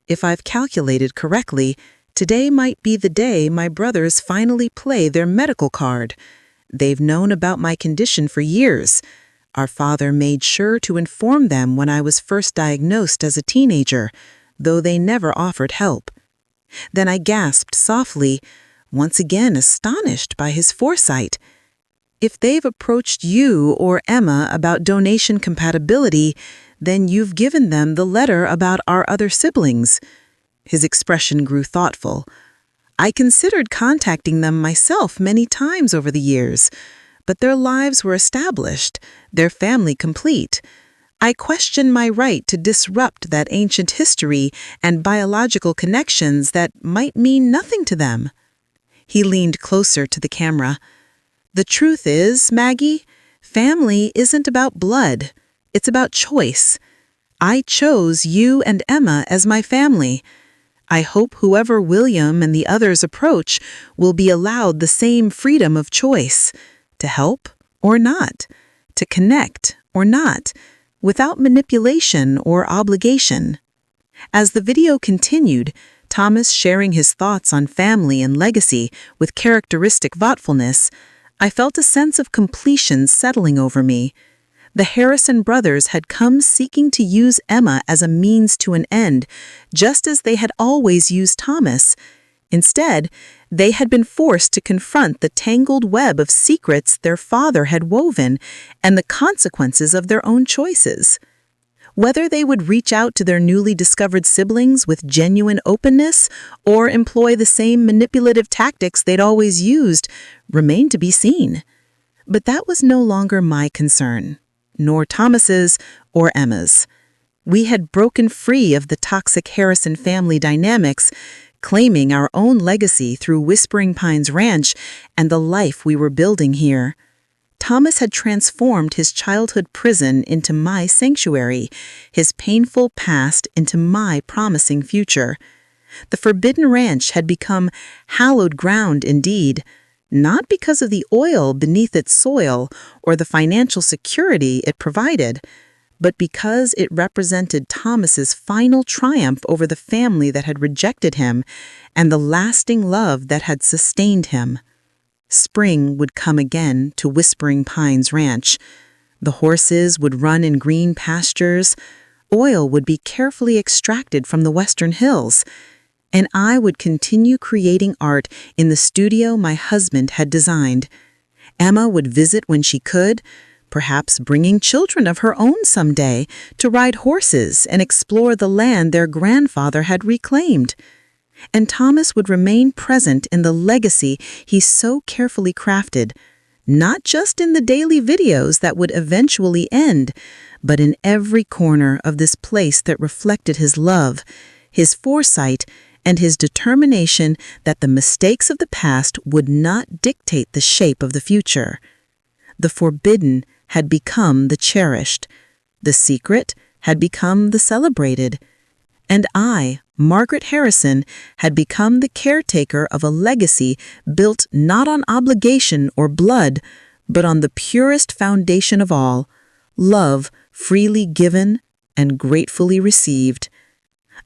"If I've calculated correctly, today might be the day my brothers finally play their medical card. They've known about my condition for years. Our father made sure to inform them when I was first diagnosed as a teenager, though they never offered help." Then I gasped softly, once again astonished by his foresight. "If they've approached you or Emma about donation compatibility, then you've given them the letter about our other siblings." His expression grew thoughtful. "I considered contacting them myself many times over the years, but their lives were established, their family complete. I question my right to disrupt that ancient history and biological connections that might mean nothing to them." He leaned closer to the camera. "The truth is, Maggie, family isn't about blood. It's about choice. I chose you and Emma as my family. I hope whoever William and the others approach will be allowed the same freedom of choice, to help or not, to connect or not, without manipulation or obligation." As the video continued, Thomas sharing his thoughts on family and legacy with characteristic thoughtfulness, I felt a sense of completion settling over me. The Harrison brothers had come seeking to use Emma as a means to an end, just as they had always used Thomas. Instead, they had been forced to confront the tangled web of secrets their father had woven and the consequences of their own choices. Whether they would reach out to their newly discovered siblings with genuine openness or employ the same manipulative tactics they'd always used remained to be seen. But that was no longer my concern, nor Thomas's or Emma's. We had broken free of the toxic Harrison family dynamics, claiming our own legacy through Whispering Pines Ranch and the life we were building here. Thomas had transformed his childhood prison into my sanctuary, his painful past into my promising future. The Forbidden Ranch had become hallowed ground indeed, not because of the oil beneath its soil or the financial security it provided, but because it represented Thomas's final triumph over the family that had rejected him and the lasting love that had sustained him. Spring would come again to Whispering Pines Ranch. The horses would run in green pastures, oil would be carefully extracted from the western hills, and I would continue creating art in the studio my husband had designed. Emma would visit when she could, perhaps bringing children of her own someday to ride horses and explore the land their grandfather had reclaimed. And Thomas would remain present in the legacy he so carefully crafted, not just in the daily videos that would eventually end, but in every corner of this place that reflected his love, his foresight, and his determination that the mistakes of the past would not dictate the shape of the future. The forbidden had become the cherished. The secret had become the celebrated. And I, Margaret Harrison, had become the caretaker of a legacy built not on obligation or blood, but on the purest foundation of all, love freely given and gratefully received.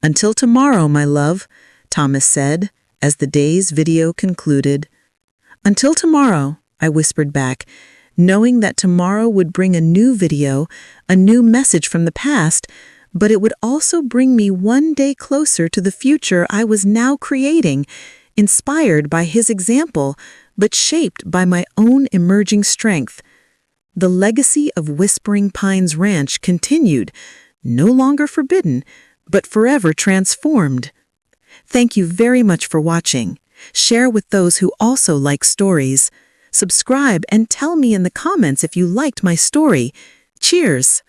"Until tomorrow, my love," Thomas said as the day's video concluded. "Until tomorrow," I whispered back, knowing that tomorrow would bring a new video, a new message from the past, but it would also bring me one day closer to the future I was now creating, inspired by his example, but shaped by my own emerging strength. The legacy of Whispering Pines Ranch continued, no longer forbidden, but forever transformed. Thank you very much for watching. Share with those who also like stories. Subscribe and tell me in the comments if you liked my story. Cheers!